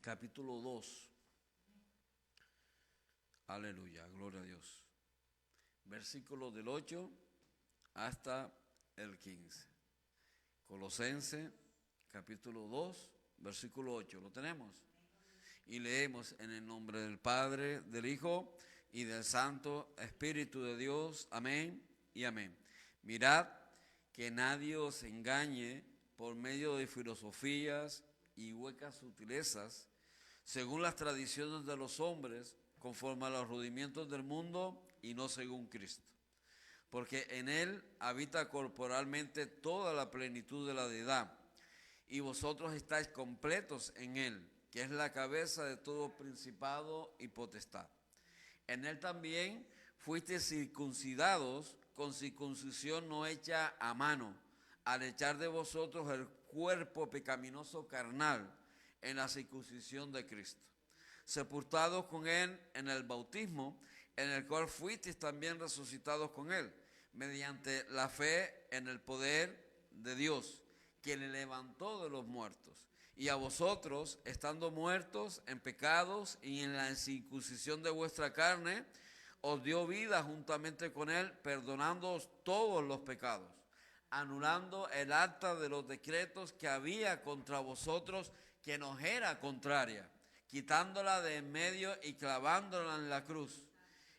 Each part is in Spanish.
capítulo 2. Aleluya, gloria a Dios. Versículo del 8 hasta el 15. Colosenses, capítulo 2, versículo 8. ¿Lo tenemos? Y leemos en el nombre del Padre, del Hijo y del Santo Espíritu de Dios. Amén y amén. Mirad que nadie os engañe por medio de filosofías y huecas sutilezas, según las tradiciones de los hombres, conforme a los rudimientos del mundo y no según Cristo. Porque en Él habita corporalmente toda la plenitud de la deidad, y vosotros estáis completos en Él, que es la cabeza de todo principado y potestad. En Él también fuisteis circuncidados con circuncisión no hecha a mano, al echar de vosotros el cuerpo pecaminoso carnal en la circuncisión de Cristo, sepultados con Él en el bautismo, en el cual fuisteis también resucitados con Él, mediante la fe en el poder de Dios, que le levantó de los muertos. Y a vosotros, estando muertos en pecados y en la circuncisión de vuestra carne, os dio vida juntamente con Él, perdonándoos todos los pecados, anulando el acta de los decretos que había contra vosotros, que nos era contraria, quitándola de en medio y clavándola en la cruz,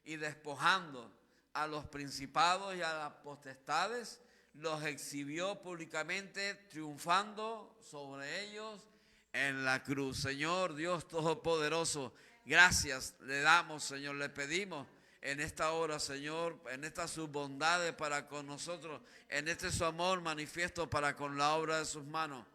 y despojando a los principados y a las potestades, los exhibió públicamente, triunfando sobre ellos en la cruz. Señor Dios Todopoderoso, gracias le damos, Señor, le pedimos en esta hora, Señor, en estas sus bondades para con nosotros, en este su amor manifiesto para con la obra de sus manos.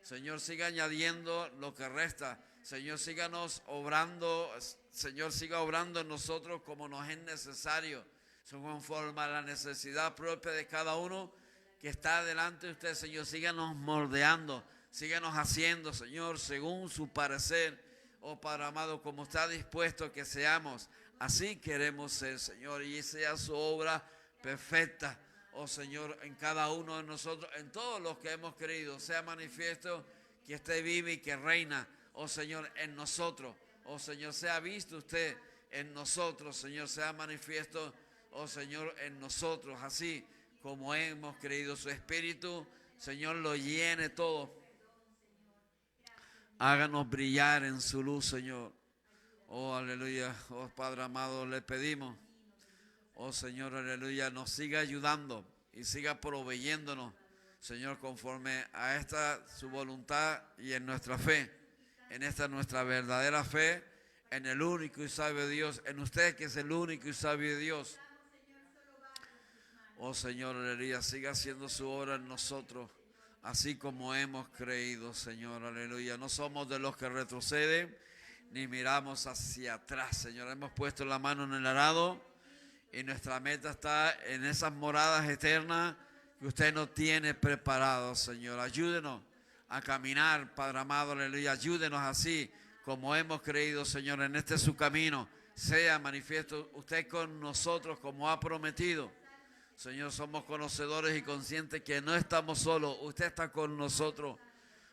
Señor, siga añadiendo lo que resta. Señor, síganos obrando. Señor, siga obrando en nosotros como nos es necesario, conforme a la necesidad propia de cada uno que está delante de usted. Señor, síganos moldeando, síganos haciendo, Señor, según su parecer. Oh Padre amado, como está dispuesto que seamos, así queremos ser, Señor, y sea su obra perfecta. Oh Señor, en cada uno de nosotros, en todos los que hemos creído, sea manifiesto que usted vive y que reina, oh Señor, en nosotros. Oh Señor, sea visto usted en nosotros, Señor, sea manifiesto, oh Señor, en nosotros, así como hemos creído. Su Espíritu, Señor, lo llene todo. Háganos brillar en su luz, Señor. Oh, aleluya. Oh, Padre amado, le pedimos, oh Señor, aleluya, nos siga ayudando y siga proveyéndonos, Señor, conforme a esta su voluntad y en nuestra fe, en esta nuestra verdadera fe, en el único y sabio Dios, en usted que es el único y sabio Dios. Oh Señor, aleluya, siga haciendo su obra en nosotros, así como hemos creído, Señor, aleluya. No somos de los que retroceden, ni miramos hacia atrás, Señor. Hemos puesto la mano en el arado y nuestra meta está en esas moradas eternas que usted nos tiene preparados, Señor. Ayúdenos a caminar, Padre amado, aleluya. Ayúdenos así como hemos creído, Señor, en este su camino. Sea manifiesto usted con nosotros como ha prometido. Señor, somos conocedores y conscientes que no estamos solos. Usted está con nosotros,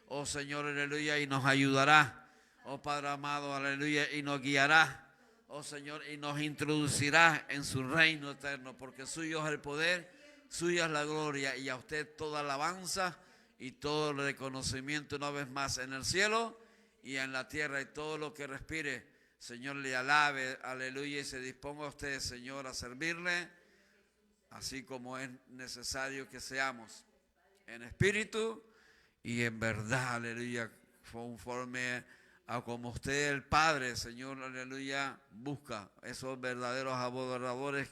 oh Señor, aleluya, y nos ayudará. Oh Padre amado, aleluya, y nos guiará, oh Señor, y nos introducirá en su reino eterno, porque suyo es el poder, suya es la gloria, y a usted toda alabanza y todo el reconocimiento una vez más en el cielo y en la tierra, y todo lo que respire, Señor, le alabe, aleluya, y se disponga a usted, Señor, a servirle, así como es necesario que seamos, en espíritu y en verdad, aleluya, conforme a como usted, el Padre, Señor, aleluya, busca esos verdaderos adoradores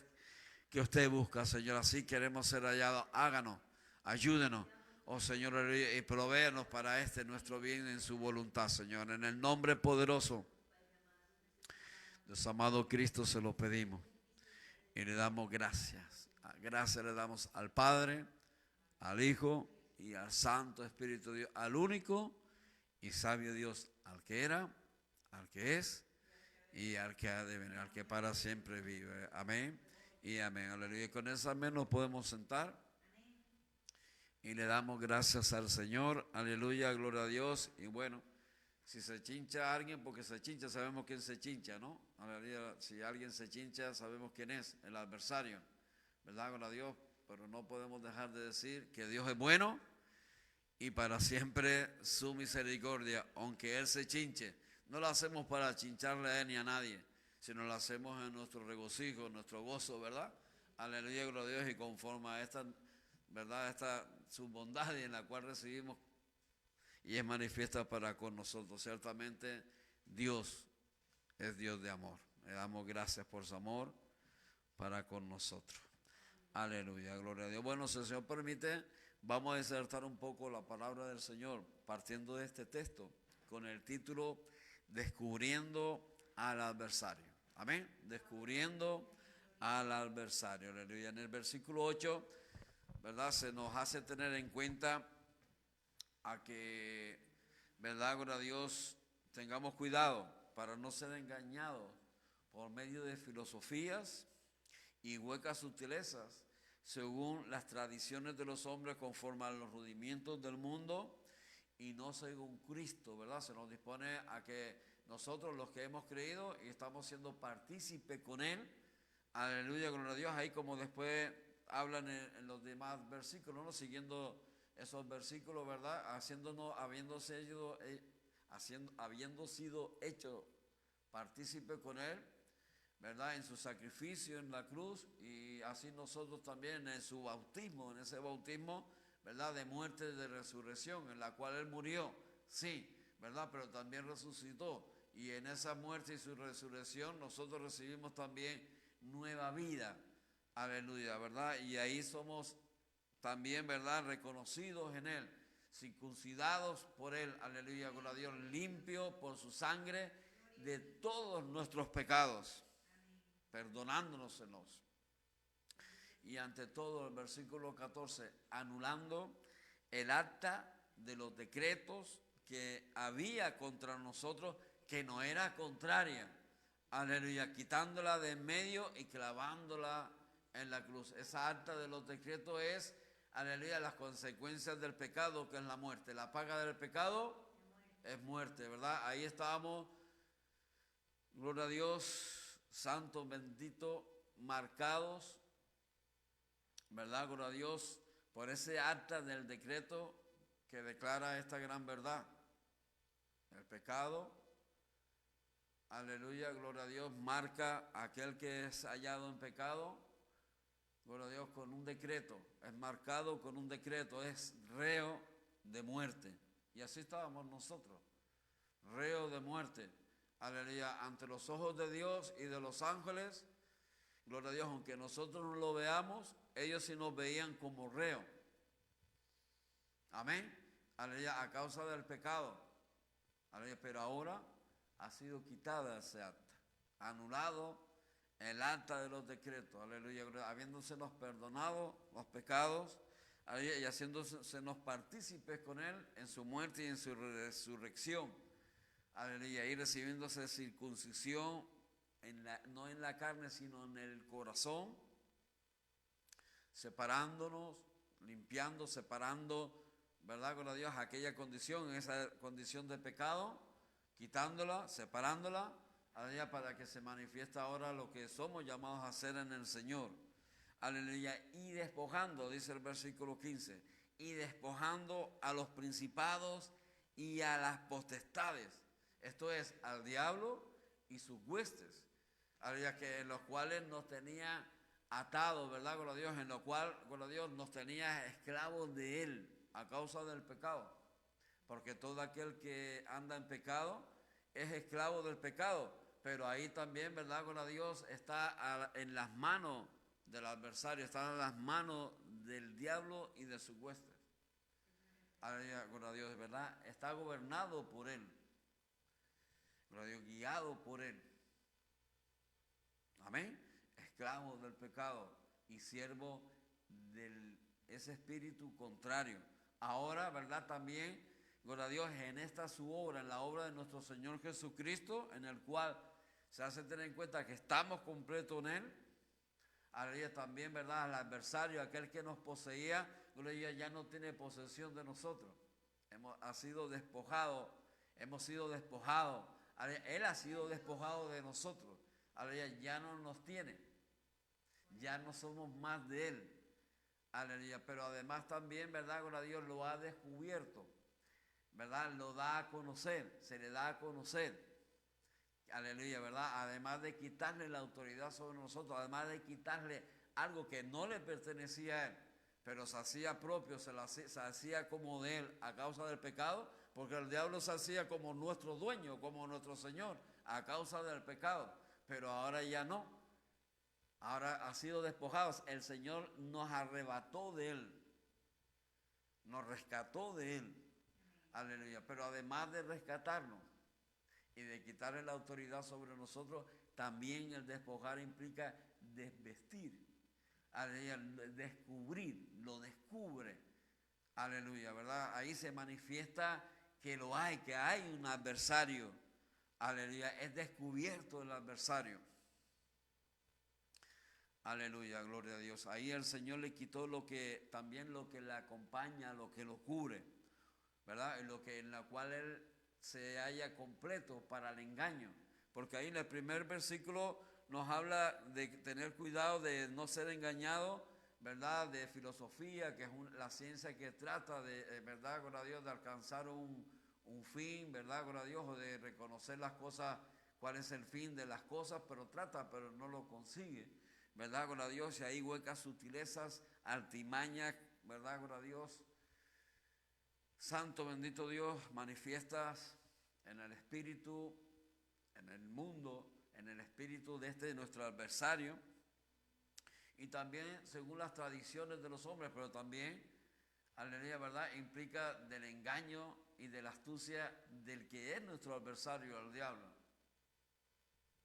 que usted busca, Señor. Así queremos ser hallados. Háganos, ayúdenos, oh Señor, aleluya, y provéanos para nuestro bien en su voluntad, Señor. En el nombre poderoso de su amado Cristo se lo pedimos y le damos gracias. Gracias le damos al Padre, al Hijo y al Santo Espíritu de Dios, al único y sabio Dios, al que era, al que es y al que ha de venir, al que para siempre vive. Amén y amén. Aleluya. Y con ese amén nos podemos sentar y le damos gracias al Señor. Aleluya, gloria a Dios. Y bueno, Si se chincha alguien, porque se chincha, sabemos quién se chincha, ¿no? Aleluya. Si alguien se chincha, sabemos quién es, el adversario, ¿verdad? Gloria a Dios. Pero no podemos dejar de decir que Dios es bueno y para siempre su misericordia, aunque Él se chinche. No lo hacemos para chincharle a Él ni a nadie, sino lo hacemos en nuestro regocijo, en nuestro gozo, ¿verdad? Aleluya, gloria a Dios, y conforme a esta, ¿verdad? Esta su bondad en la cual recibimos y es manifiesta para con nosotros. Ciertamente Dios es Dios de amor. Le damos gracias por su amor para con nosotros. Aleluya, gloria a Dios. Bueno, si el Señor permite, vamos a disertar un poco la palabra del Señor, partiendo de este texto, con el título Descubriendo al adversario. Amén. Descubriendo al adversario. Aleluya. En el versículo 8, ¿verdad? Se nos hace tener en cuenta a que, ¿verdad? Gloria a Dios, tengamos cuidado para no ser engañados por medio de filosofías y huecas sutilezas, según las tradiciones de los hombres, conforme a los rudimientos del mundo, y no según Cristo, ¿verdad? Se nos dispone a que nosotros, los que hemos creído y estamos siendo partícipes con Él, aleluya, gloria a Dios, ahí como después hablan en los demás versículos, ¿no? Siguiendo esos versículos, ¿verdad? Habiendo sido hecho partícipe con Él, ¿verdad? En su sacrificio en la cruz, y así nosotros también en su bautismo, en ese bautismo, ¿verdad? De muerte y de resurrección, en la cual Él murió, sí, ¿verdad? Pero también resucitó, y en esa muerte y su resurrección nosotros recibimos también nueva vida, aleluya, ¿verdad? Y ahí somos también, ¿verdad? Reconocidos en Él, circuncidados por Él, aleluya, gloria a Dios, limpios por su sangre de todos nuestros pecados, perdonándonos. Y ante todo, el versículo 14, anulando el acta de los decretos que había contra nosotros, que no era contraria, aleluya, quitándola de en medio y clavándola en la cruz. Esa acta de los decretos es, aleluya, las consecuencias del pecado, que es la muerte. La paga del pecado es muerte, ¿verdad? Ahí estábamos, gloria a Dios, santo, bendito, marcados, ¿verdad? Gloria a Dios, por ese acta del decreto que declara esta gran verdad. El pecado, aleluya, gloria a Dios, marca a aquel que es hallado en pecado, gloria a Dios, con un decreto. Es marcado con un decreto, es reo de muerte. Y así estábamos nosotros, reo de muerte, aleluya, ante los ojos de Dios y de los ángeles. Gloria a Dios, aunque nosotros no lo veamos, ellos sí nos veían como reo. Amén. Aleluya, a causa del pecado. Aleluya, pero ahora ha sido quitada ese acta, anulado el acta de los decretos. Aleluya, habiéndosenos perdonado los pecados, aleluya, y haciéndosenos partícipes con Él en su muerte y en su resurrección. Aleluya, y recibiéndose circuncisión, no en la carne, sino en el corazón, separándonos, limpiando, separando, ¿verdad? Con Dios, aquella condición, esa condición de pecado, quitándola, separándola, aleluya, para que se manifieste ahora lo que somos llamados a hacer en el Señor. Aleluya, y despojando, dice el versículo 15, y despojando a los principados y a las potestades, esto es, al diablo y sus huestes, aleluya, que en los cuales nos tenía atados, ¿verdad? Gloria a Dios, en lo cual, gloria a Dios, nos tenía esclavos de Él a causa del pecado. Porque todo aquel que anda en pecado es esclavo del pecado. Pero ahí también, ¿verdad? Gloria a Dios, está en las manos del adversario, está en las manos del diablo y de sus huestes. Gloria a Dios, ¿verdad? Está gobernado por Él. Gloria a Dios, guiado por Él. Amén. Esclavo del pecado y siervo de ese espíritu contrario. Ahora, ¿verdad? También, gloria a Dios, en esta su obra, en la obra de nuestro Señor Jesucristo, en el cual se hace tener en cuenta que estamos completos en Él. Aleluya, también, ¿verdad? Al adversario, aquel que nos poseía, gloria, ya no tiene posesión de nosotros. Ha sido despojado hemos sido despojados. Él ha sido despojado de nosotros. Aleluya, ya no nos tiene. Ya no somos más de Él. Aleluya, pero además también, ¿verdad? Gloria a Dios, lo ha descubierto. ¿Verdad? Lo da a conocer, se le da a conocer. Aleluya, ¿verdad? Además de quitarle la autoridad sobre nosotros, además de quitarle algo que no le pertenecía a Él, pero se hacía propio, se hacía como de Él a causa del pecado, porque el diablo se hacía como nuestro dueño, como nuestro Señor, a causa del pecado, pero ahora ya no. Ahora ha sido despojados. El Señor nos arrebató de Él, nos rescató de Él. Aleluya. Pero además de rescatarnos y de quitarle la autoridad sobre nosotros, también el despojar implica desvestir. Aleluya. Descubrir, lo descubre. Aleluya, ¿verdad? Ahí se manifiesta que lo hay, que hay un adversario. Aleluya. Es descubierto el adversario. Aleluya, gloria a Dios. Ahí el Señor le quitó también lo que le acompaña, lo que lo cubre, ¿verdad? En la cual Él se halla completo para el engaño. Porque ahí en el primer versículo nos habla de tener cuidado de no ser engañado, ¿verdad? De filosofía, que es la ciencia que trata de, ¿verdad? Gloria a Dios, de alcanzar un fin, ¿verdad? Gloria a Dios, o de reconocer las cosas, cuál es el fin de las cosas, pero no lo consigue. ¿Verdad? Gloria a Dios, y ahí huecas sutilezas, artimañas, ¿verdad? Gloria a Dios. Santo, bendito Dios, manifiestas en el espíritu, en el mundo, en el espíritu de nuestro adversario, y también según las tradiciones de los hombres, pero también, aleluya, ¿verdad? Implica del engaño y de la astucia del que es nuestro adversario, el diablo.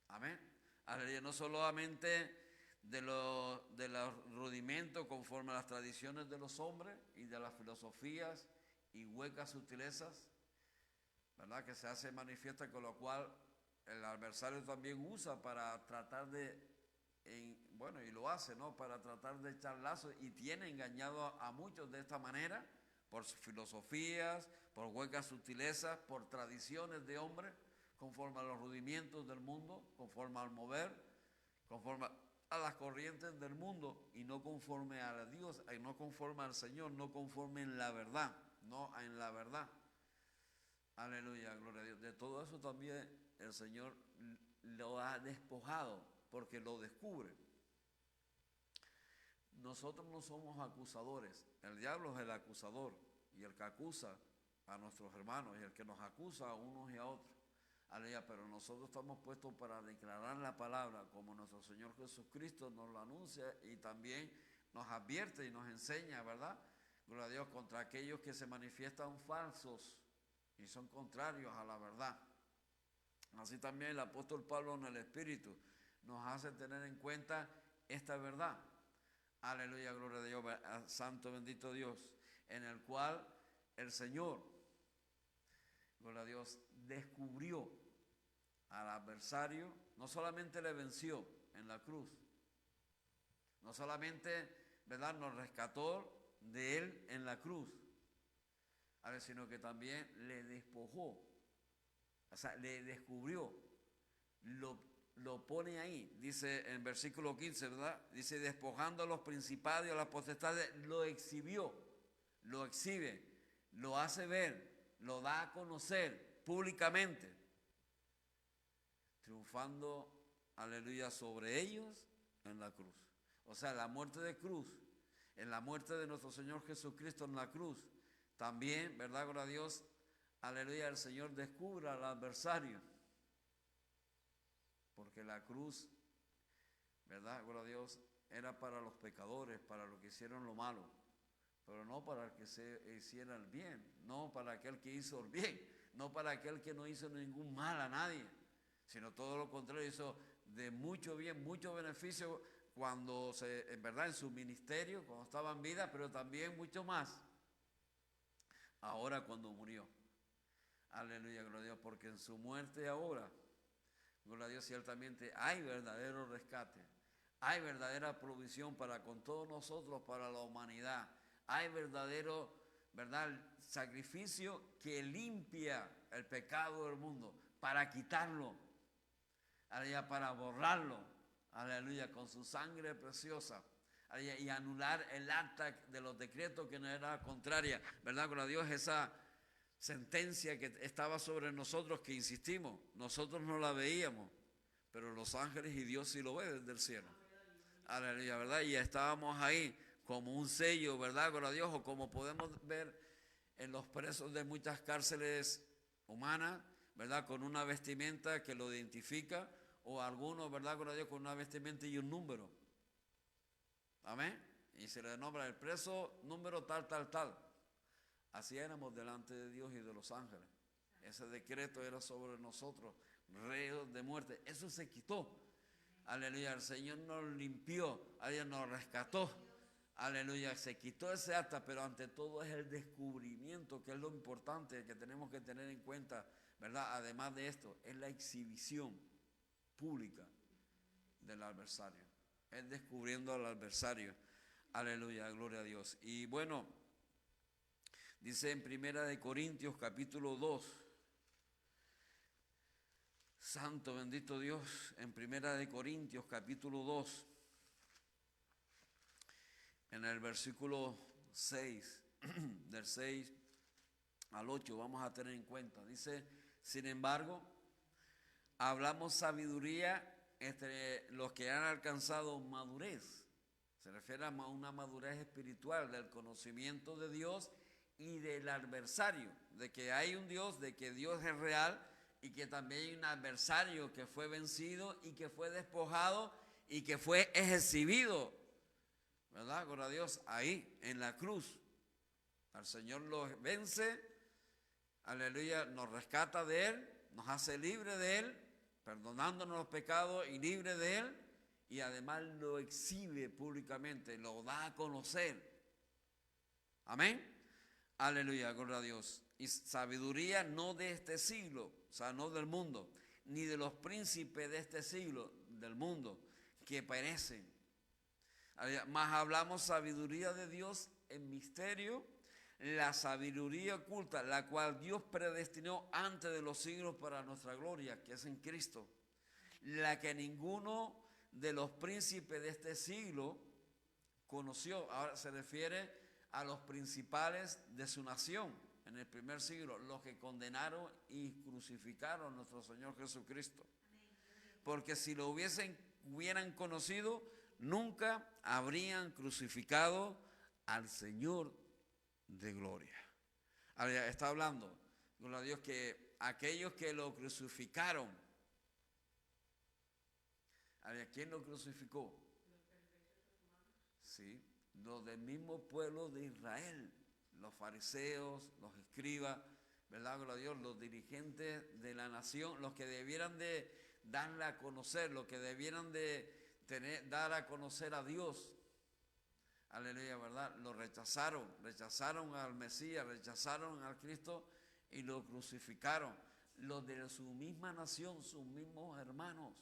Amén. Aleluya, no solamente de los rudimentos conforme a las tradiciones de los hombres y de las filosofías y huecas sutilezas, ¿verdad? Que se hace manifiesta, con lo cual el adversario también usa para tratar y lo hace, ¿no? Para tratar de echar lazos, y tiene engañado a muchos de esta manera, por filosofías, por huecas sutilezas, por tradiciones de hombres, conforme a los rudimentos del mundo, conforme al mover, conforme a las corrientes del mundo, y no conforme a Dios, y no conforme al Señor, no conforme en la verdad, no en la verdad. Aleluya, gloria a Dios. De todo eso también el Señor lo ha despojado, porque lo descubre. Nosotros no somos acusadores, el diablo es el acusador, y el que acusa a nuestros hermanos, y el que nos acusa a unos y a otros. Aleluya, pero nosotros estamos puestos para declarar la palabra, como nuestro Señor Jesucristo nos lo anuncia y también nos advierte y nos enseña, ¿verdad? Gloria a Dios, contra aquellos que se manifiestan falsos y son contrarios a la verdad. Así también el apóstol Pablo en el Espíritu nos hace tener en cuenta esta verdad. Aleluya, gloria a Dios, santo bendito Dios, en el cual el Señor, gloria a Dios, descubrió al adversario, no solamente le venció en la cruz, no solamente, ¿verdad?, nos rescató de Él en la cruz, sino que también le despojó, o sea, le descubrió, lo pone ahí, dice en versículo 15, ¿verdad? Dice, despojando a los principados y a las potestades, lo exhibió, lo exhibe, lo hace ver, lo da a conocer públicamente, triunfando, aleluya, sobre ellos en la cruz. O sea, la muerte de cruz, en la muerte de nuestro Señor Jesucristo en la cruz, también, ¿verdad? Gloria a Dios, aleluya, el Señor descubre al adversario, porque la cruz, ¿verdad? Gloria a Dios, era para los pecadores, para los que hicieron lo malo, pero no para el que se hiciera el bien, no para aquel que hizo el bien, no para aquel que no hizo ningún mal a nadie, sino todo lo contrario, hizo de mucho bien, mucho beneficio cuando en verdad en su ministerio, cuando estaba en vida, pero también mucho más ahora cuando murió. Aleluya, gloria a Dios, porque en su muerte ahora, gloria a Dios, ciertamente hay verdadero rescate, hay verdadera provisión para con todos nosotros, para la humanidad. Hay verdadero, ¿verdad?, sacrificio que limpia el pecado del mundo, para quitarlo, aleluya, para borrarlo, aleluya, con su sangre preciosa, aleluya, y anular el acta de los decretos que no era contraria, ¿verdad? Gloria a Dios, esa sentencia que estaba sobre nosotros, que insistimos, nosotros no la veíamos, pero los ángeles y Dios sí lo ve desde el cielo. Aleluya, ¿verdad? Y estábamos ahí como un sello, ¿verdad? Gloria a Dios, o como podemos ver en los presos de muchas cárceles humanas, ¿verdad? Con una vestimenta que lo identifica, o algunos, ¿verdad? Gloria a Dios, con una vestimenta y un número. Amén. Y se le nombra el preso número tal, tal, tal. Así éramos delante de Dios y de los ángeles. Ese decreto era sobre nosotros, reos de muerte. Eso se quitó. Aleluya, el Señor nos limpió, aleluya, nos rescató. Aleluya, se quitó ese acta, pero ante todo es el descubrimiento, que es lo importante que tenemos que tener en cuenta, ¿verdad? Además de esto, es la exhibición pública del adversario. Es descubriendo al adversario. Aleluya, gloria a Dios. Y bueno, dice en Primera de Corintios capítulo 2, santo bendito Dios, en Primera de Corintios capítulo 2, en el versículo 6, del 6 al 8, vamos a tener en cuenta. Dice, sin embargo, hablamos sabiduría entre los que han alcanzado madurez. Se refiere a una madurez espiritual, del conocimiento de Dios y del adversario, de que hay un Dios, de que Dios es real y que también hay un adversario que fue vencido y que fue despojado y que fue exhibido, ¿verdad? Gloria a Dios, ahí en la cruz. Al Señor los vence, aleluya, nos rescata de Él, nos hace libre de Él, perdonándonos los pecados y libre de Él, y además lo exhibe públicamente, lo da a conocer. Amén. Aleluya, gloria a Dios. Y sabiduría no de este siglo, o sea, no del mundo, ni de los príncipes de este siglo, del mundo, que perecen. Más hablamos sabiduría de Dios en misterio, la sabiduría oculta, la cual Dios predestinó antes de los siglos para nuestra gloria, que es en Cristo, la que ninguno de los príncipes de este siglo conoció. Ahora se refiere a los principales de su nación en el primer siglo, los que condenaron y crucificaron a nuestro Señor Jesucristo. Porque si lo hubieran conocido, nunca habrían crucificado al Señor de gloria. Ahora está hablando, gloria a Dios, que aquellos que lo crucificaron, ¿quién lo crucificó? Sí, los del mismo pueblo de Israel, los fariseos, los escribas, ¿verdad? Gloria a Dios, los dirigentes de la nación, los que debieran de darle a conocer, los que debieran de dar a conocer a Dios. Aleluya, ¿verdad? Lo rechazaron al Mesías, rechazaron al Cristo y lo crucificaron. Los de su misma nación, sus mismos hermanos,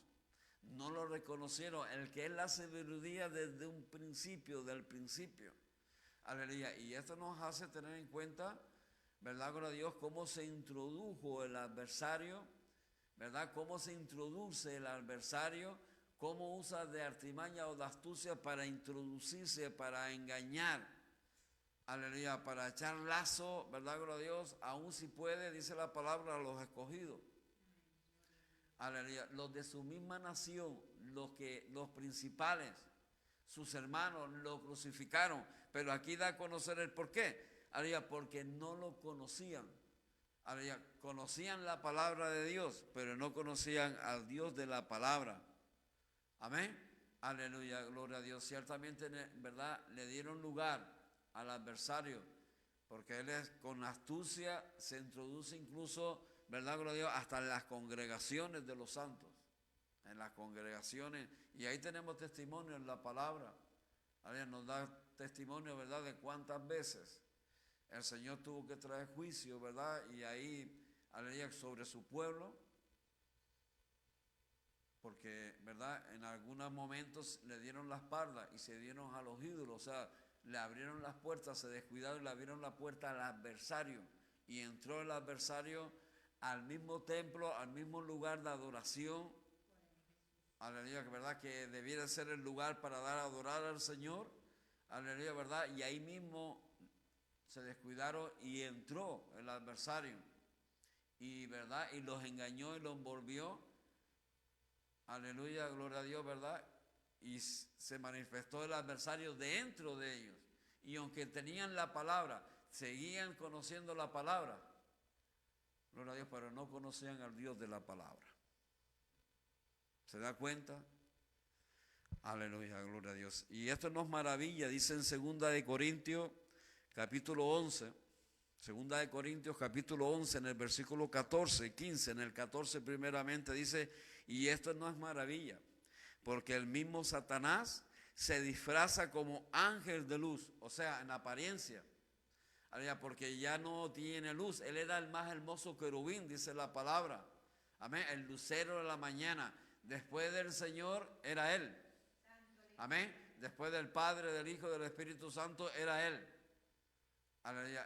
no lo reconocieron. El que es la sabiduría desde un principio, del principio. Aleluya. Y esto nos hace tener en cuenta, ¿verdad? Gloria a Dios, cómo se introdujo el adversario, ¿verdad? Cómo se introduce el adversario, cómo usa de artimaña o de astucia para introducirse, para engañar. Aleluya, para echar lazo, ¿verdad? Gloria a Dios, aún si puede, dice la palabra, a los escogidos. Aleluya, los de su misma nación, los principales, sus hermanos lo crucificaron, pero aquí da a conocer el por qué. Aleluya, porque no lo conocían. Aleluya, conocían la palabra de Dios, pero no conocían al Dios de la palabra. Amén. Aleluya, gloria a Dios. Ciertamente, ¿verdad? Le dieron lugar al adversario, porque él con astucia se introduce incluso, ¿verdad? Gloria a Dios, hasta en las congregaciones de los santos, en las congregaciones, y ahí tenemos testimonio en la palabra. Aleluya, nos da testimonio, ¿verdad?, de cuántas veces el Señor tuvo que traer juicio, ¿verdad? Y ahí, aleluya, sobre su pueblo, porque, ¿verdad?, en algunos momentos le dieron la espalda y se dieron a los ídolos, o sea, le abrieron las puertas, se descuidaron y le abrieron la puerta al adversario, y entró el adversario al mismo templo, al mismo lugar de adoración. Aleluya, ¿verdad? Que debiera ser el lugar para dar a adorar al Señor. Aleluya, ¿verdad? Y ahí mismo se descuidaron y entró el adversario. Y, ¿verdad? Y los engañó y los envolvió. Aleluya, gloria a Dios, ¿verdad? Y se manifestó el adversario dentro de ellos. Y aunque tenían la palabra, seguían conociendo la palabra. Gloria a Dios, pero no conocían al Dios de la palabra. ¿Se da cuenta? Aleluya, gloria a Dios. Y esto no es maravilla, dice en 2 de Corintios, capítulo 11. 2 de Corintios, capítulo 11, en el versículo 14 y 15. En el 14 primeramente dice, y esto no es maravilla, porque el mismo Satanás se disfraza como ángel de luz, o sea, en apariencia. Porque ya no tiene luz. Él era el más hermoso querubín, dice la palabra. Amén. El lucero de la mañana. Después del Señor era Él. Amén. Después del Padre, del Hijo, del Espíritu Santo era Él.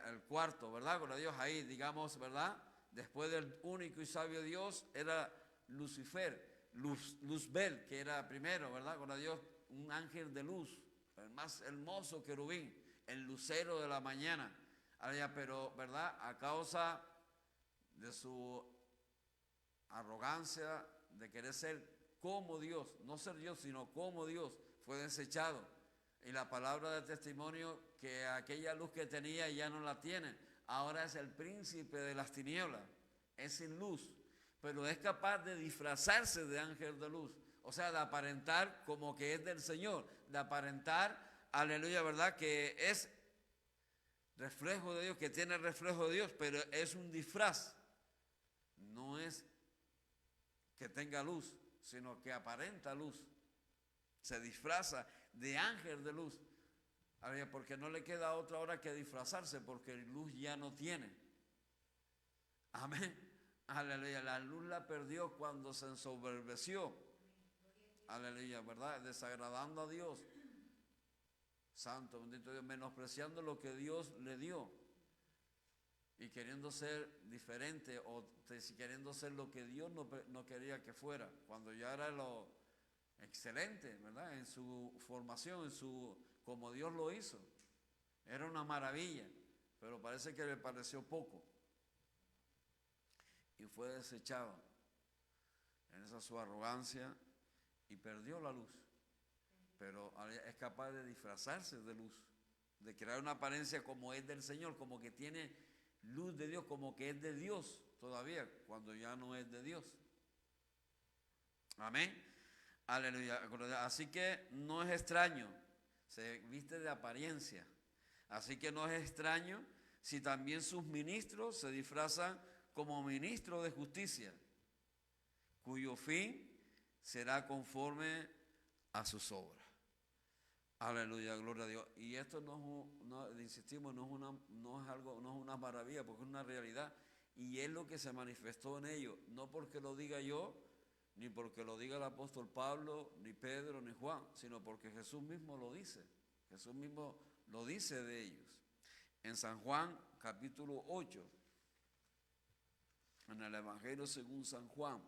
El cuarto, ¿verdad? Con Dios ahí, digamos, ¿verdad? Después del único y sabio Dios era Lucifer, Luzbel, que era primero, ¿verdad? Con Dios, un ángel de luz, el más hermoso querubín, el lucero de la mañana. Pero, ¿verdad? A causa de su arrogancia, de querer ser como Dios, no ser Dios, sino como Dios, fue desechado. Y la palabra de testimonio que aquella luz que tenía ya no la tiene. Ahora es el príncipe de las tinieblas, es sin luz, pero es capaz de disfrazarse de ángel de luz. O sea, de aparentar como que es del Señor, de aparentar, aleluya, ¿verdad? Que es reflejo de Dios, que tiene reflejo de Dios, pero es un disfraz. No es que tenga luz, sino que aparenta luz. Se disfraza de ángel de luz. Porque no le queda otra hora que disfrazarse, porque luz ya no tiene. Amén. Aleluya. La luz la perdió cuando se ensoberbeció. Aleluya, ¿verdad? Desagradando a Dios. Santo, bendito Dios, menospreciando lo que Dios le dio y queriendo ser diferente o queriendo ser lo que Dios no quería que fuera, cuando ya era lo excelente, ¿verdad? En su formación, como Dios lo hizo, era una maravilla, pero parece que le pareció poco y fue desechado en esa su arrogancia y perdió la luz. Pero es capaz de disfrazarse de luz, de crear una apariencia como es del Señor, como que tiene luz de Dios, como que es de Dios todavía, cuando ya no es de Dios. Amén. Aleluya. Así que no es extraño, se viste de apariencia. Así que no es extraño si también sus ministros se disfrazan como ministros de justicia, cuyo fin será conforme a sus obras. Aleluya, gloria a Dios. Y esto insistimos, no es una maravilla, porque es una realidad. Y es lo que se manifestó en ellos, no porque lo diga yo, ni porque lo diga el apóstol Pablo, ni Pedro, ni Juan, sino porque Jesús mismo lo dice. Jesús mismo lo dice de ellos. En San Juan, capítulo 8, en el Evangelio según San Juan,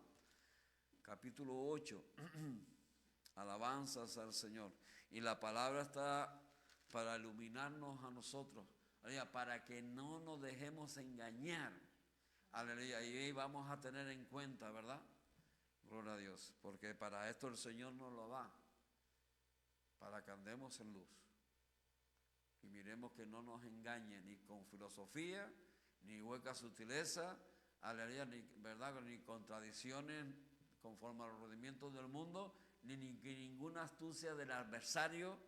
capítulo 8, alabanzas al Señor. Y la palabra está para iluminarnos a nosotros, para que no nos dejemos engañar. Aleluya. Y ahí vamos a tener en cuenta, ¿verdad? Gloria a Dios. Porque para esto el Señor nos lo da, para que andemos en luz. Y miremos que no nos engañe ni con filosofía, ni hueca sutileza, aleluya, ni, ¿verdad? Ni contradicciones conforme a los rudimentos del mundo, ni ninguna astucia del adversario,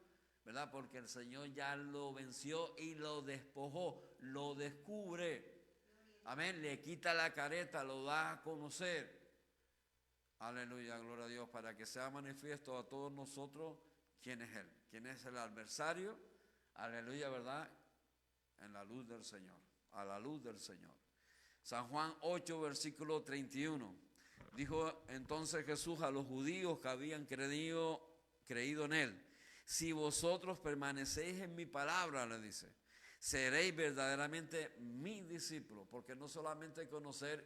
¿verdad? Porque el Señor ya lo venció y lo despojó, lo descubre. Amén, le quita la careta, lo da a conocer. Aleluya, gloria a Dios, para que sea manifiesto a todos nosotros quién es Él, quién es el adversario. Aleluya, ¿verdad? En la luz del Señor, a la luz del Señor. San Juan 8, versículo 31. Dijo entonces Jesús a los judíos que habían creído en Él: si vosotros permanecéis en mi palabra, le dice, seréis verdaderamente mis discípulos, porque no solamente conocer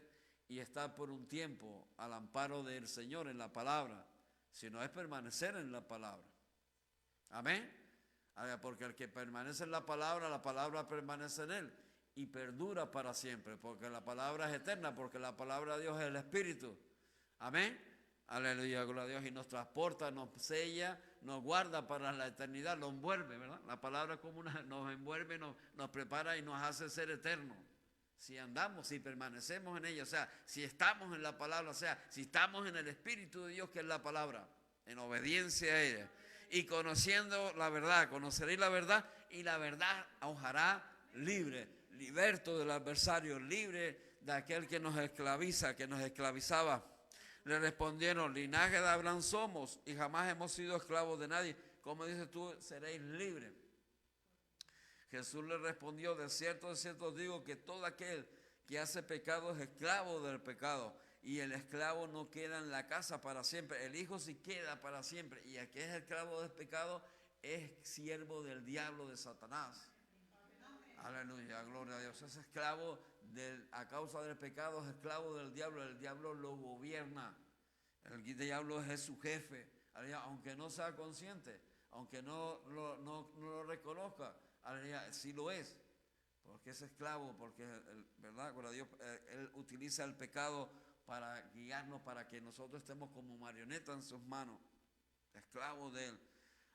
y estar por un tiempo al amparo del Señor en la palabra, sino es permanecer en la palabra. Amén. Porque el que permanece en la palabra permanece en él y perdura para siempre, porque la palabra es eterna, porque la palabra de Dios es el Espíritu. Amén. Aleluya, gloria a Dios. Y nos transporta, nos sella, nos guarda para la eternidad, nos envuelve, ¿verdad? La palabra como nos envuelve, nos prepara y nos hace ser eternos. Si andamos, si permanecemos en ella, o sea, si estamos en la palabra, o sea, si estamos en el Espíritu de Dios, que es la palabra, en obediencia a ella, y conociendo la verdad, conoceréis la verdad, y la verdad os hará libre, liberto del adversario, libre de aquel que nos esclaviza, que nos esclavizaba. Le respondieron, linaje de Abraham somos, y jamás hemos sido esclavos de nadie. Como dices tú, seréis libres. Jesús le respondió, de cierto os digo que todo aquel que hace pecado es esclavo del pecado. Y el esclavo no queda en la casa para siempre, el hijo sí queda para siempre. Y el que es esclavo del pecado es siervo del diablo, de Satanás. Aleluya, gloria a Dios. Es esclavo a causa del pecado, es esclavo del diablo. El diablo lo gobierna. El diablo es su jefe. Aunque no sea consciente, aunque no lo reconozca, sí lo es. Porque es esclavo, porque, ¿verdad? Gloria a Dios, él utiliza el pecado para guiarnos, para que nosotros estemos como marionetas en sus manos. Esclavos de él.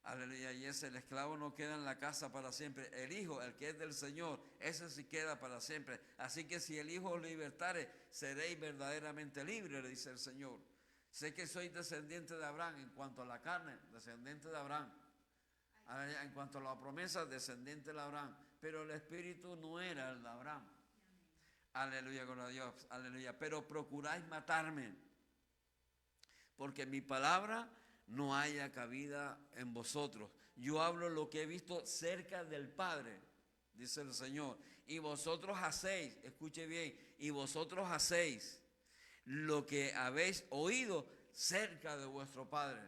Aleluya, y el esclavo no queda en la casa para siempre. El hijo, el que es del Señor, ese sí queda para siempre. Así que si el hijo os libertare, seréis verdaderamente libres, le dice el Señor. Sé que soy descendiente de Abraham en cuanto a la carne, descendiente de Abraham. En cuanto a la promesa, descendiente de Abraham. Pero el espíritu no era el de Abraham. Aleluya, gloria a Dios, aleluya. Pero procuráis matarme, porque mi palabra no haya cabida en vosotros. Yo hablo lo que he visto cerca del Padre, dice el Señor. Y vosotros hacéis, escuche bien, y vosotros hacéis lo que habéis oído cerca de vuestro Padre.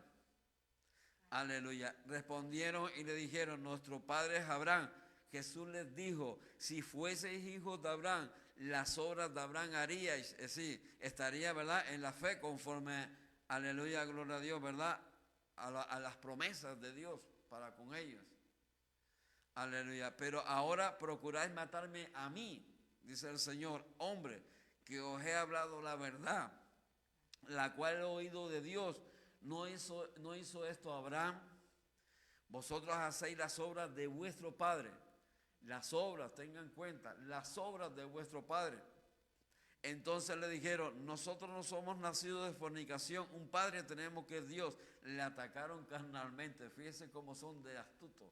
Aleluya. Respondieron y le dijeron, nuestro Padre es Abraham. Jesús les dijo, si fueseis hijos de Abraham, las obras de Abraham haríais. Es decir, estaría, ¿verdad?, en la fe conforme, aleluya, gloria a Dios, ¿verdad?, a las promesas de Dios para con ellos. Aleluya. Pero ahora procuráis matarme a mí, dice el Señor, hombre, que os he hablado la verdad, la cual he oído de Dios. ¿No hizo esto Abraham? Vosotros hacéis las obras de vuestro padre. Las obras, tengan en cuenta, las obras de vuestro padre. Entonces le dijeron, nosotros no somos nacidos de fornicación, un padre tenemos que es Dios. Le atacaron carnalmente, fíjense cómo son de astutos.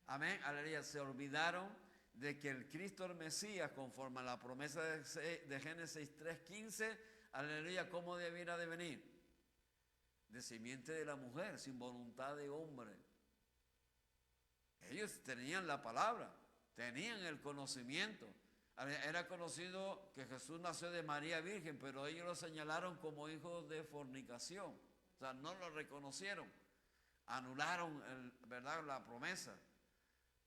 Amén, aleluya. Se olvidaron de que el Cristo, el Mesías, conforme a la promesa de Génesis 3:15, aleluya, ¿cómo debiera de venir? De simiente de la mujer, sin voluntad de hombre. Ellos tenían la palabra, tenían el conocimiento. Era conocido que Jesús nació de María Virgen, pero ellos lo señalaron como hijo de fornicación. O sea, no lo reconocieron. Anularon, ¿verdad?, la promesa.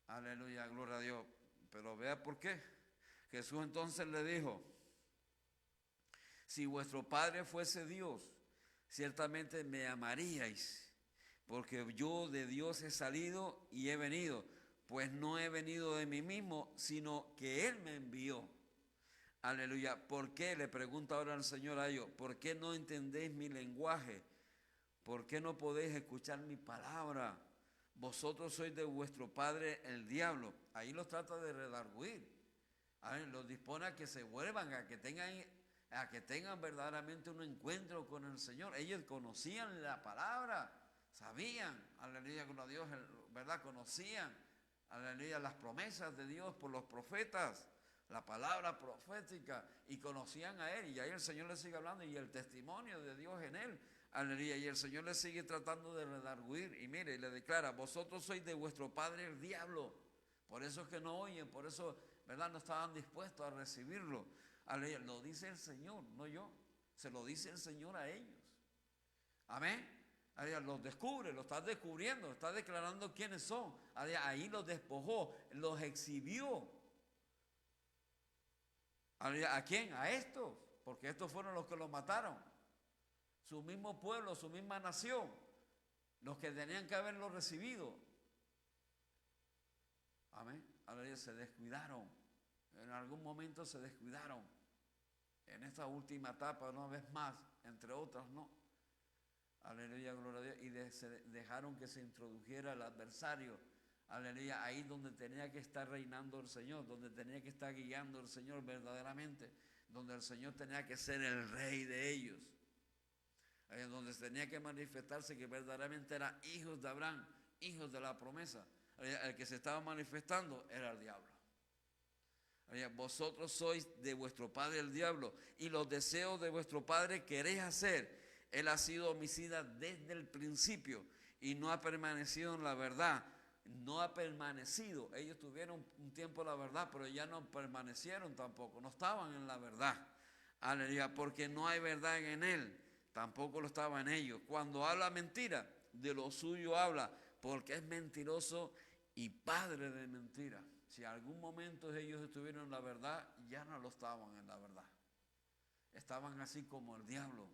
Aleluya, gloria a Dios. Pero vea por qué. Jesús entonces le dijo, si vuestro Padre fuese Dios, ciertamente me amaríais, porque yo de Dios he salido y he venido, pues no he venido de mí mismo, sino que Él me envió. Aleluya. ¿Por qué? Le pregunta ahora el Señor a ellos. ¿Por qué no entendéis mi lenguaje? ¿Por qué no podéis escuchar mi palabra? Vosotros sois de vuestro padre el diablo. Ahí los trata de redarguir. Los dispone a que se vuelvan, a que tengan verdaderamente un encuentro con el Señor. Ellos conocían la palabra, sabían, aleluya, con Dios, ¿verdad? Conocían, aleluya, las promesas de Dios por los profetas, la palabra profética, y conocían a Él. Y ahí el Señor le sigue hablando y el testimonio de Dios en Él. Aleluya, y el Señor le sigue tratando de redarguir y mire, le declara, vosotros sois de vuestro padre el diablo, por eso es que no oyen, por eso, ¿verdad?, no estaban dispuestos a recibirlo. Aleluya, lo dice el Señor, no yo, se lo dice el Señor a ellos. Amén. Aleluya, los descubre, los está descubriendo, está declarando quiénes son. Aleluya, ahí los despojó, los exhibió. Aleluya, ¿a quién? A estos. porque estos fueron los que lo mataron, su mismo pueblo, su misma nación, los que tenían que haberlo recibido. Amén. Aleluya, se descuidaron. En algún momento se descuidaron. En esta última etapa, una vez más, entre otras, no. Aleluya, gloria a Dios. Y dejaron que se introdujera el adversario. Aleluya, ahí donde tenía que estar reinando el Señor, donde tenía que estar guiando el Señor verdaderamente, donde el Señor tenía que ser el rey de ellos, donde tenía que manifestarse que verdaderamente eran hijos de Abraham, hijos de la promesa. El que se estaba manifestando era el diablo. Vosotros sois de vuestro padre el diablo, y los deseos de vuestro padre queréis hacer. Él ha sido homicida desde el principio y no ha permanecido en la verdad. No ha permanecido. Ellos tuvieron un tiempo la verdad, pero ya no permanecieron tampoco. No estaban en la verdad. Aleluya, porque no hay verdad en él. Tampoco lo estaba en ellos. Cuando habla mentira, de lo suyo habla, porque es mentiroso y padre de mentira. Si en algún momento ellos estuvieron en la verdad, ya no lo estaban en la verdad. Estaban así como el diablo.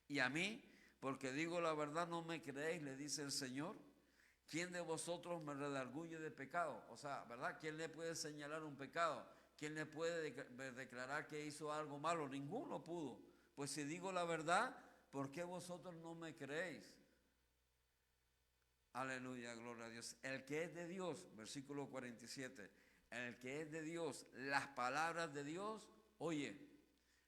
Y a mí, porque digo la verdad, no me creéis, le dice el Señor. ¿Quién de vosotros me redarguye de pecado? O sea, ¿verdad? ¿Quién le puede señalar un pecado? ¿Quién le puede declarar que hizo algo malo? Ninguno pudo. Pues si digo la verdad, ¿por qué vosotros no me creéis? Aleluya, gloria a Dios. El que es de Dios, versículo 47, el que es de Dios, las palabras de Dios, oye.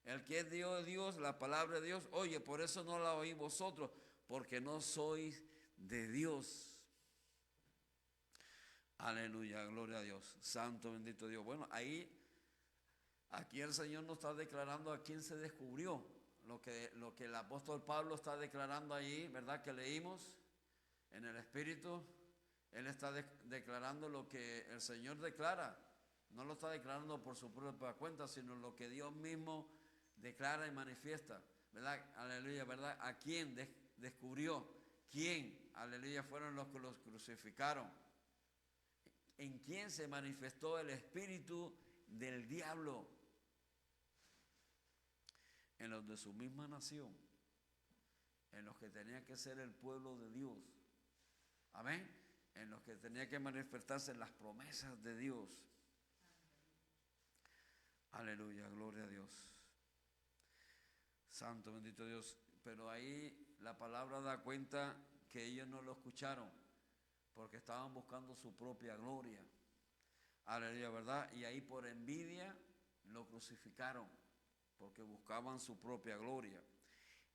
El que es de Dios, la palabra de Dios, oye, por eso no la oís vosotros, porque no sois de Dios. Aleluya, gloria a Dios. Santo, bendito Dios. Bueno, aquí el Señor nos está declarando a quién se descubrió. Lo que el apóstol Pablo está declarando ahí, ¿verdad? Que leímos en el Espíritu. Él está declarando lo que el Señor declara. No lo está declarando por su propia cuenta, sino lo que Dios mismo declara y manifiesta, ¿verdad? Aleluya, ¿verdad? ¿A quién descubrió? ¿Quién? Aleluya, fueron los que los crucificaron. ¿En quién se manifestó el espíritu del diablo? En los de su misma nación, en los que tenía que ser el pueblo de Dios. Amén. En los que tenía que manifestarse las promesas de Dios. Aleluya, gloria a Dios. Santo, bendito Dios. Pero ahí la palabra da cuenta que ellos no lo escucharon, porque estaban buscando su propia gloria. Aleluya, ¿verdad? Y ahí por envidia lo crucificaron, porque buscaban su propia gloria.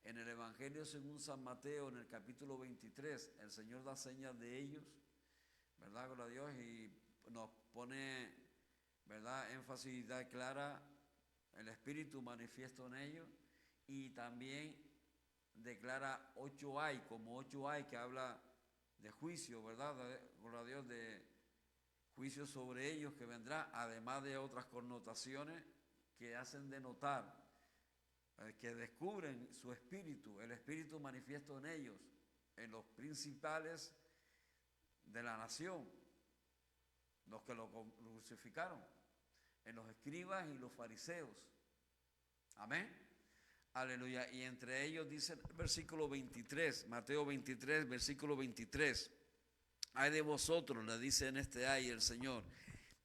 En el Evangelio según San Mateo, en el capítulo 23, el Señor da señas de ellos, ¿verdad? Gloria a Dios, y nos pone, ¿verdad?, énfasis da clara el Espíritu manifiesto en ellos, y también declara 8 hay, como 8 hay, que habla de juicio, ¿verdad? Gloria a Dios, de juicio sobre ellos que vendrá, además de otras connotaciones que hacen denotar que descubren su espíritu, el espíritu manifiesto en ellos, en los principales de la nación, los que lo crucificaron, en los escribas y los fariseos. Amén. Aleluya. Y entre ellos dice el versículo 23, Mateo 23, versículo 23. Ay de vosotros, le dice en este ay el Señor,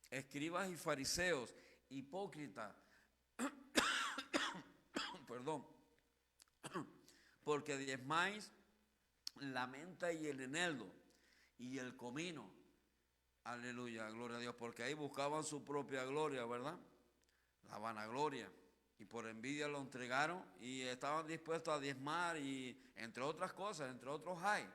escribas y fariseos, hipócritas, perdón, porque diezmáis la menta y el eneldo y el comino. Aleluya, gloria a Dios, porque ahí buscaban su propia gloria, ¿verdad? La vanagloria. Y por envidia lo entregaron y estaban dispuestos a diezmar y entre otras cosas, entre otros hay.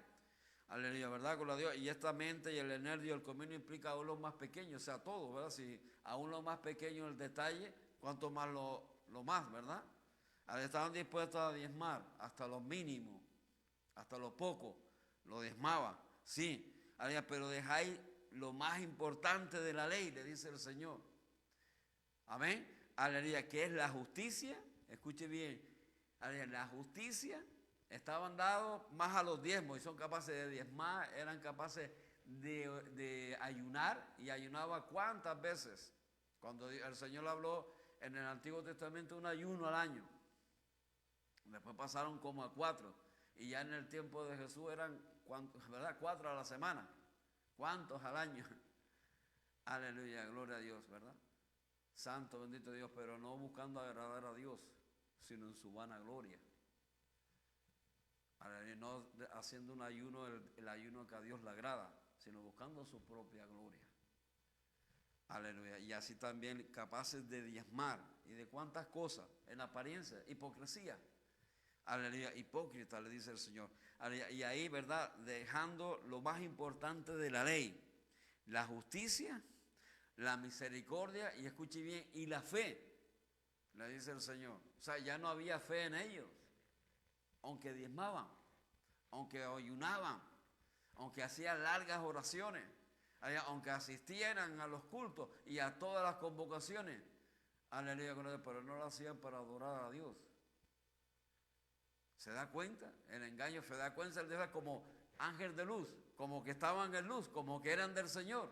Aleluya, ¿verdad? Gloria a Dios. Y esta mente y el eneldo y el comino implica aún los más pequeños, o sea, todo, ¿verdad? Si aún lo más pequeño el detalle, cuanto más lo más, ¿verdad? Estaban dispuestos a diezmar hasta lo mínimo, hasta lo poco, lo diezmaban, sí, pero dejáis lo más importante de la ley, le dice el Señor. Amén. Aleluya, que es la justicia. Escuche bien, aleluya, la justicia. Estaban dados más a los diezmos y son capaces de diezmar, eran capaces de ayunar, y ayunaba ¿cuántas veces? Cuando el Señor habló en el Antiguo Testamento un ayuno al año. Después pasaron como a 4. Y ya en el tiempo de Jesús eran, ¿verdad? 4 a la semana. ¿Cuántos al año? Aleluya, gloria a Dios, ¿verdad? Santo, bendito Dios, pero no buscando agradar a Dios, sino en su vana gloria. Aleluya, no haciendo un ayuno, el ayuno que a Dios le agrada, sino buscando su propia gloria. Aleluya, y así también capaces de diezmar. ¿Y de cuántas cosas? En apariencia, hipocresía. Aleluya, hipócrita, le dice el Señor. Aleluya, y ahí, ¿verdad? Dejando lo más importante de la ley, la justicia, la misericordia, y escuche bien, y la fe, le dice el Señor. O sea, ya no había fe en ellos, aunque diezmaban, aunque ayunaban, aunque hacían largas oraciones, aunque asistieran a los cultos y a todas las convocaciones. Aleluya, pero no lo hacían para adorar a Dios. ¿Se da cuenta? El engaño, se da cuenta, Dios como ángel de luz, como que estaban en luz, como que eran del Señor,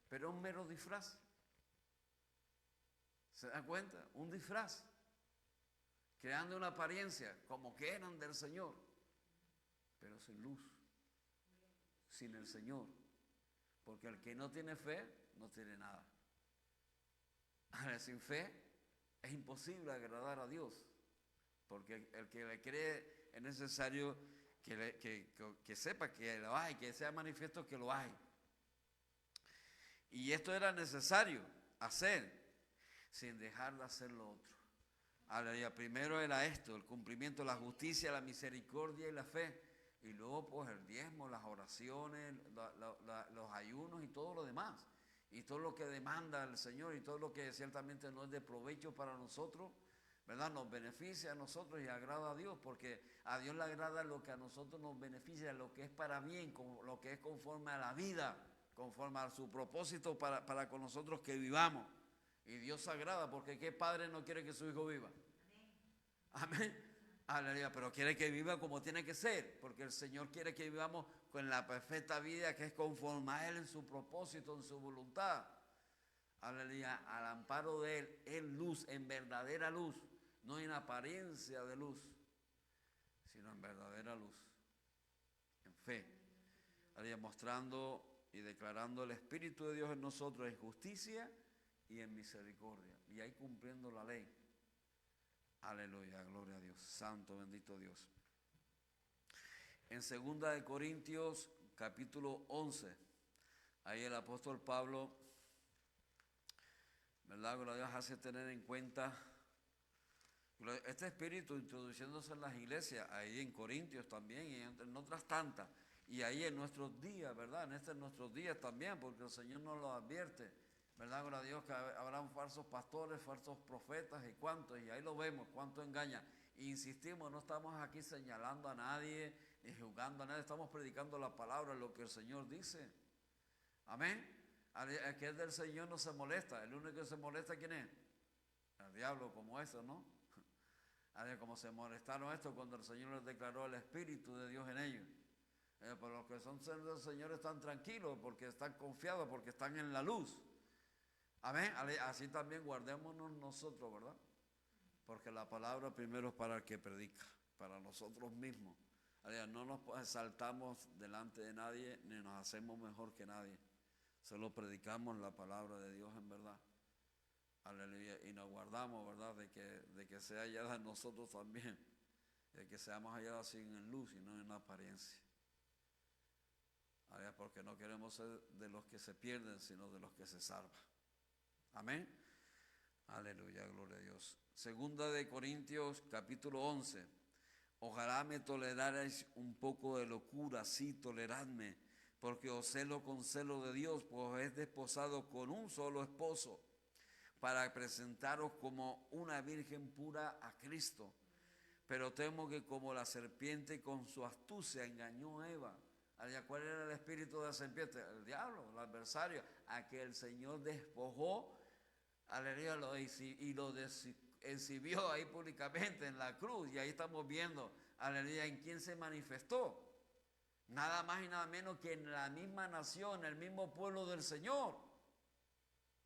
pero un mero disfraz. ¿Se da cuenta? Un disfraz, creando una apariencia, como que eran del Señor, pero sin luz, sin el Señor, porque el que no tiene fe, no tiene nada. Ahora, sin fe, es imposible agradar a Dios. Porque el que le cree es necesario que sepa que lo hay, que sea manifiesto que lo hay. Y esto era necesario hacer, sin dejar de hacer lo otro. Aleluya. Primero era esto, el cumplimiento, la justicia, la misericordia y la fe. Y luego pues el diezmo, las oraciones, los ayunos y todo lo demás. Y todo lo que demanda el Señor y todo lo que ciertamente no es de provecho para nosotros, ¿verdad? Nos beneficia a nosotros y agrada a Dios, porque a Dios le agrada lo que a nosotros nos beneficia, lo que es para bien, lo que es conforme a la vida, conforme a su propósito para con nosotros que vivamos. Y Dios se agrada, porque ¿qué padre no quiere que su hijo viva? Amén. Aleluya, pero quiere que viva como tiene que ser, porque el Señor quiere que vivamos con la perfecta vida que es conforme a Él en su propósito, en su voluntad. Aleluya, al amparo de Él, en luz, en verdadera luz, no en apariencia de luz, sino en verdadera luz, en fe. Aleluya, mostrando y declarando el Espíritu de Dios en nosotros en justicia y en misericordia, y ahí cumpliendo la ley. Aleluya, gloria a Dios, santo, bendito Dios. En 2 Corintios, capítulo 11, ahí el apóstol Pablo, ¿verdad? Gloria a Dios, hace tener en cuenta este espíritu introduciéndose en las iglesias, ahí en Corintios también y en otras tantas, y ahí en nuestros días, ¿verdad? En nuestros días también, porque el Señor nos lo advierte, ¿verdad? Gloria a Dios, que habrán falsos pastores, falsos profetas y cuántos, y ahí lo vemos, cuánto engaña. E insistimos, no estamos aquí señalando a nadie, ni juzgando a nadie, estamos predicando la palabra, lo que el Señor dice. Amén. El que es del Señor no se molesta, el único que se molesta, ¿quién es? El diablo, como eso, ¿no? Como se molestaron esto cuando el Señor les declaró el Espíritu de Dios en ellos. Pero los que son del Señor están tranquilos porque están confiados, porque están en la luz. Amén. Así también guardémonos nosotros, ¿verdad? Porque la palabra primero es para el que predica, para nosotros mismos. No nos exaltamos delante de nadie, ni nos hacemos mejor que nadie. Solo predicamos la palabra de Dios en verdad. Aleluya. Y nos guardamos, ¿verdad? De que sea hallada en nosotros también. De que seamos hallados así en luz y no en apariencia. Aleluya, porque no queremos ser de los que se pierden, sino de los que se salvan. Amén. Aleluya, gloria a Dios. 2 Corintios, capítulo 11. Ojalá me tolerarais un poco de locura, sí, toleradme, porque os celo con celo de Dios, pues es desposado con un solo esposo, para presentaros como una virgen pura a Cristo. Pero temo que como la serpiente con su astucia engañó a Eva. ¿Cuál era el espíritu de la serpiente? El diablo, el adversario, a que el Señor despojó, aleluya, y lo exhibió ahí públicamente en la cruz. Y ahí estamos viendo, aleluya, en quién se manifestó. Nada más y nada menos que en la misma nación, el mismo pueblo del Señor.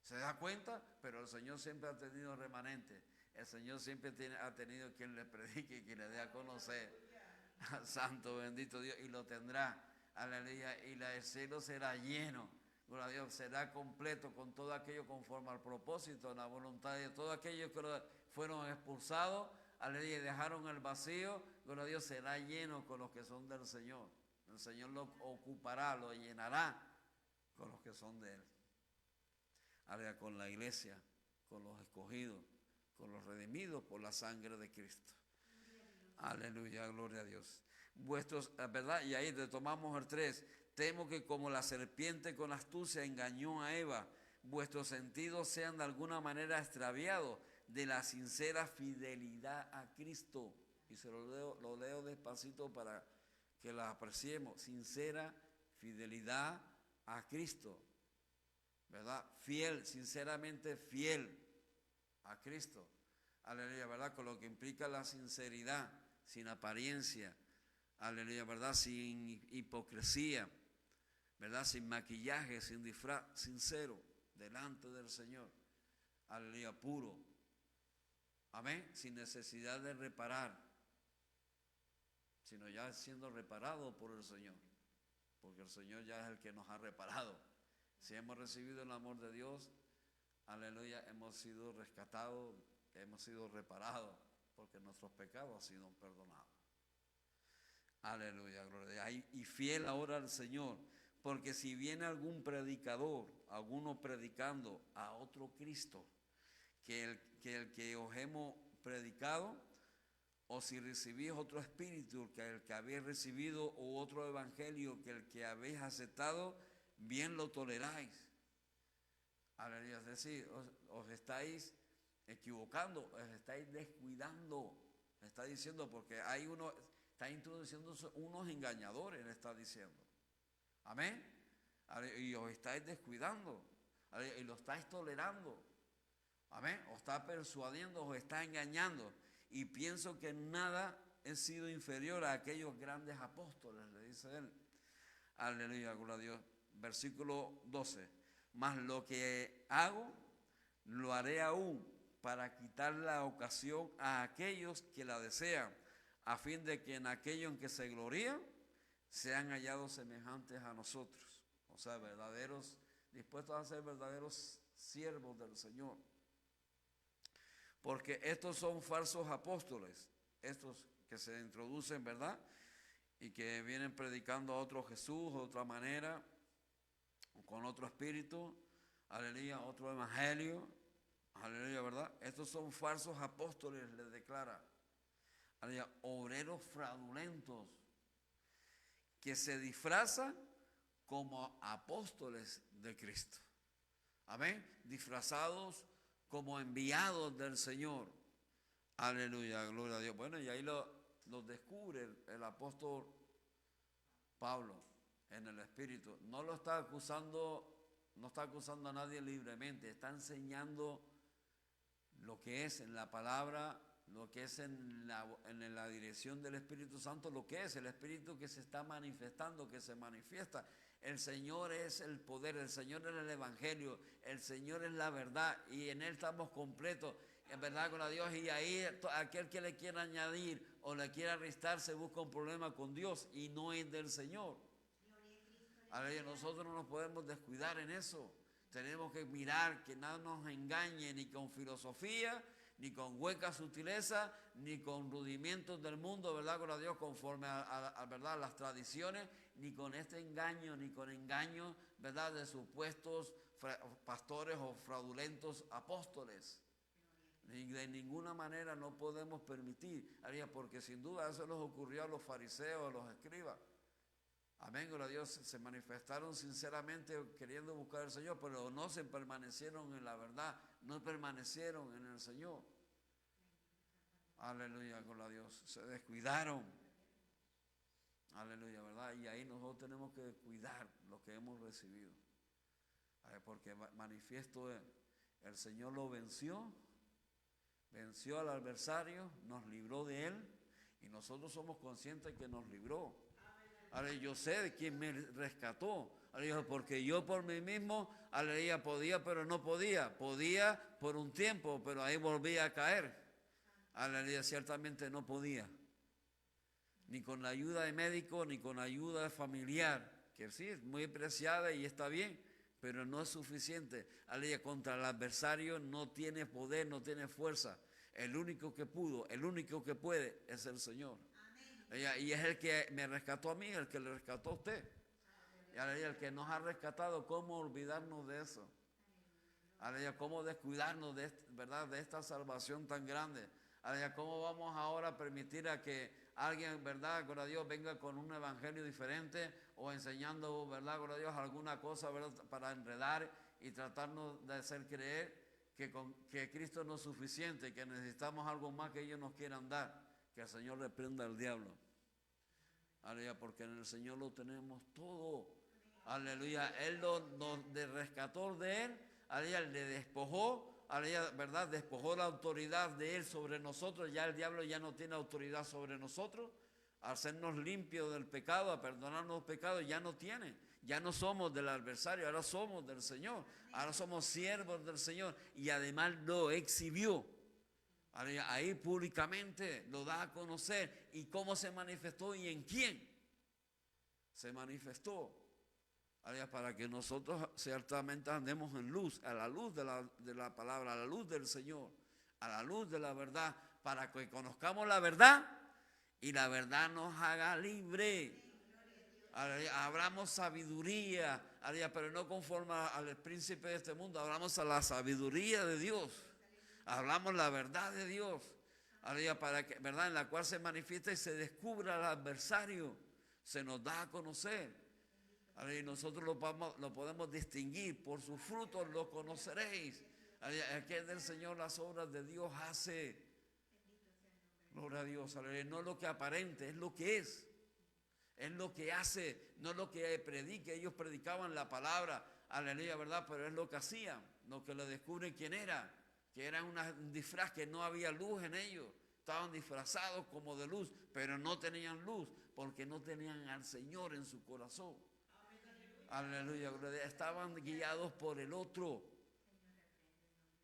¿Se da cuenta? Pero el Señor siempre ha tenido remanente. El Señor siempre ha tenido quien le predique y quien le dé a conocer. Santo, bendito Dios. Y lo tendrá. Aleluya. Y el cielo será lleno. Gloria a Dios. Será completo con todo aquello conforme al propósito, la voluntad de todos aquellos que fueron expulsados. Aleluya. Y dejaron el vacío. Gloria a Dios. Será lleno con los que son del Señor. El Señor lo ocupará, lo llenará con los que son de Él. Aleluya. Con la iglesia, con los escogidos, con los redimidos por la sangre de Cristo. Aleluya, gloria a Dios. Vuestros, ¿verdad? Y ahí retomamos el 3. Temo que como la serpiente con astucia engañó a Eva, vuestros sentidos sean de alguna manera extraviados de la sincera fidelidad a Cristo. Y se lo leo despacito para que la apreciemos. Sincera fidelidad a Cristo. ¿Verdad? Fiel, sinceramente fiel a Cristo. Aleluya, ¿verdad? Con lo que implica la sinceridad, sin apariencia. Aleluya, ¿verdad? Sin hipocresía, ¿verdad? Sin maquillaje, sin disfraz, sincero, delante del Señor. Aleluya, puro. Amén. Sin necesidad de reparar, sino ya siendo reparado por el Señor. Porque el Señor ya es el que nos ha reparado. Si hemos recibido el amor de Dios, aleluya, hemos sido rescatados, hemos sido reparados, porque nuestros pecados han sido perdonados. Aleluya, gloria a Dios. Y fiel ahora al Señor, porque si viene algún predicador, alguno predicando a otro Cristo, que el que os hemos predicado, o si recibís otro espíritu que el que habéis recibido, o otro evangelio que el que habéis aceptado, bien lo toleráis. Aleluya, es decir, os estáis equivocando, os estáis descuidando. Está diciendo, porque hay uno, está introduciendo unos engañadores, le está diciendo. Amén. Y os estáis descuidando. Y lo estáis tolerando. Amén. Os está persuadiendo, os está engañando. Y pienso que nada he sido inferior a aquellos grandes apóstoles, le dice él. Aleluya, gloria a Dios. Versículo 12. Mas lo que hago, lo haré aún para quitar la ocasión a aquellos que la desean, a fin de que en aquello en que se glorían, sean hallados semejantes a nosotros. O sea, verdaderos, dispuestos a ser verdaderos siervos del Señor. Porque estos son falsos apóstoles, estos que se introducen, ¿verdad? Y que vienen predicando a otro Jesús, de otra manera, con otro espíritu, aleluya, otro evangelio, aleluya, ¿verdad? Estos son falsos apóstoles, les declara, aleluya, obreros fraudulentos, que se disfrazan como apóstoles de Cristo. Amén, disfrazados como enviados del Señor. Aleluya, gloria a Dios. Bueno, y ahí lo descubre el apóstol Pablo en el Espíritu. No lo está acusando, no está acusando a nadie libremente, está enseñando lo que es en la palabra, lo que es en la dirección del Espíritu Santo, lo que es el Espíritu que se está manifestando, que se manifiesta. El Señor es el poder, el Señor es el Evangelio, el Señor es la verdad y en Él estamos completos, en verdad con Dios. Y ahí aquel que le quiera añadir o le quiera restar se busca un problema con Dios y no es del Señor. Aleluya, nosotros no nos podemos descuidar en eso. Tenemos que mirar que nada nos engañe ni con filosofía, ni con hueca sutileza, ni con rudimentos del mundo, ¿verdad? Con Dios, conforme a ¿verdad? A las tradiciones, ni con este engaño, ni con engaños, ¿verdad? De supuestos pastores o fraudulentos apóstoles. De ninguna manera no podemos permitir, porque sin duda eso les ocurrió a los fariseos, a los escribas. Amén, gloria a Dios, se manifestaron sinceramente queriendo buscar al Señor, pero no se permanecieron en la verdad, no permanecieron en el Señor. Aleluya, gloria a Dios, se descuidaron. Aleluya, ¿verdad? Y ahí nosotros tenemos que cuidar lo que hemos recibido. Porque manifiesto el Señor lo venció al adversario, nos libró de él y nosotros somos conscientes que nos libró. Ahora, yo sé de quién me rescató. Aleluya, porque yo por mí mismo, aleluya, podía, pero no podía. Podía por un tiempo, pero ahí volvía a caer. Aleluya, ciertamente no podía. Ni con la ayuda de médico, ni con la ayuda familiar, que sí, es muy apreciada y está bien, pero no es suficiente. Aleluya, contra el adversario no tiene poder, no tiene fuerza. El único que pudo, el único que puede es el Señor. Aleluya, y es el que me rescató a mí, el que le rescató a usted. Y aleluya, el que nos ha rescatado, ¿cómo olvidarnos de eso? Aleluya, ¿cómo descuidarnos de, ¿verdad?, de esta salvación tan grande? Aleluya, ¿cómo vamos ahora a permitir a que alguien, ¿verdad?, gloria a Dios, venga con un evangelio diferente o enseñando, ¿verdad?, gloria a Dios, alguna cosa, ¿verdad?, para enredar y tratarnos de hacer creer que Cristo no es suficiente, que necesitamos algo más que ellos nos quieran dar. Que el Señor reprenda al diablo. Aleluya, porque en el Señor lo tenemos todo. Aleluya, Él nos rescató de Él. Aleluya, le despojó. Aleluya, ¿verdad? Despojó la autoridad de Él sobre nosotros. Ya el diablo ya no tiene autoridad sobre nosotros. A hacernos limpios del pecado, a perdonarnos los pecados, ya no tiene. Ya no somos del adversario, ahora somos del Señor. Ahora somos siervos del Señor. Y además lo exhibió. Ahí públicamente lo da a conocer. ¿Y cómo se manifestó y en quién se manifestó? Para que nosotros ciertamente andemos en luz, a la luz de la palabra, a la luz del Señor, a la luz de la verdad, para que conozcamos la verdad y la verdad nos haga libre. Hablamos sabiduría, pero no conforme al príncipe de este mundo, hablamos a la sabiduría de Dios. Hablamos la verdad de Dios, para que, ¿verdad?, en la cual se manifiesta y se descubra al adversario, se nos da a conocer. Y nosotros lo podemos distinguir, por sus frutos lo conoceréis. Aquí es del Señor las obras de Dios hace. Gloria a Dios, no es lo que aparente, es lo que es. Es lo que hace, no es lo que predica. Ellos predicaban la palabra, aleluya, ¿verdad? Pero es lo que hacían, lo que le descubren quién era. Que era un disfraz, que no había luz en ellos. Estaban disfrazados como de luz, pero no tenían luz, porque no tenían al Señor en su corazón. Aleluya, estaban guiados por el otro.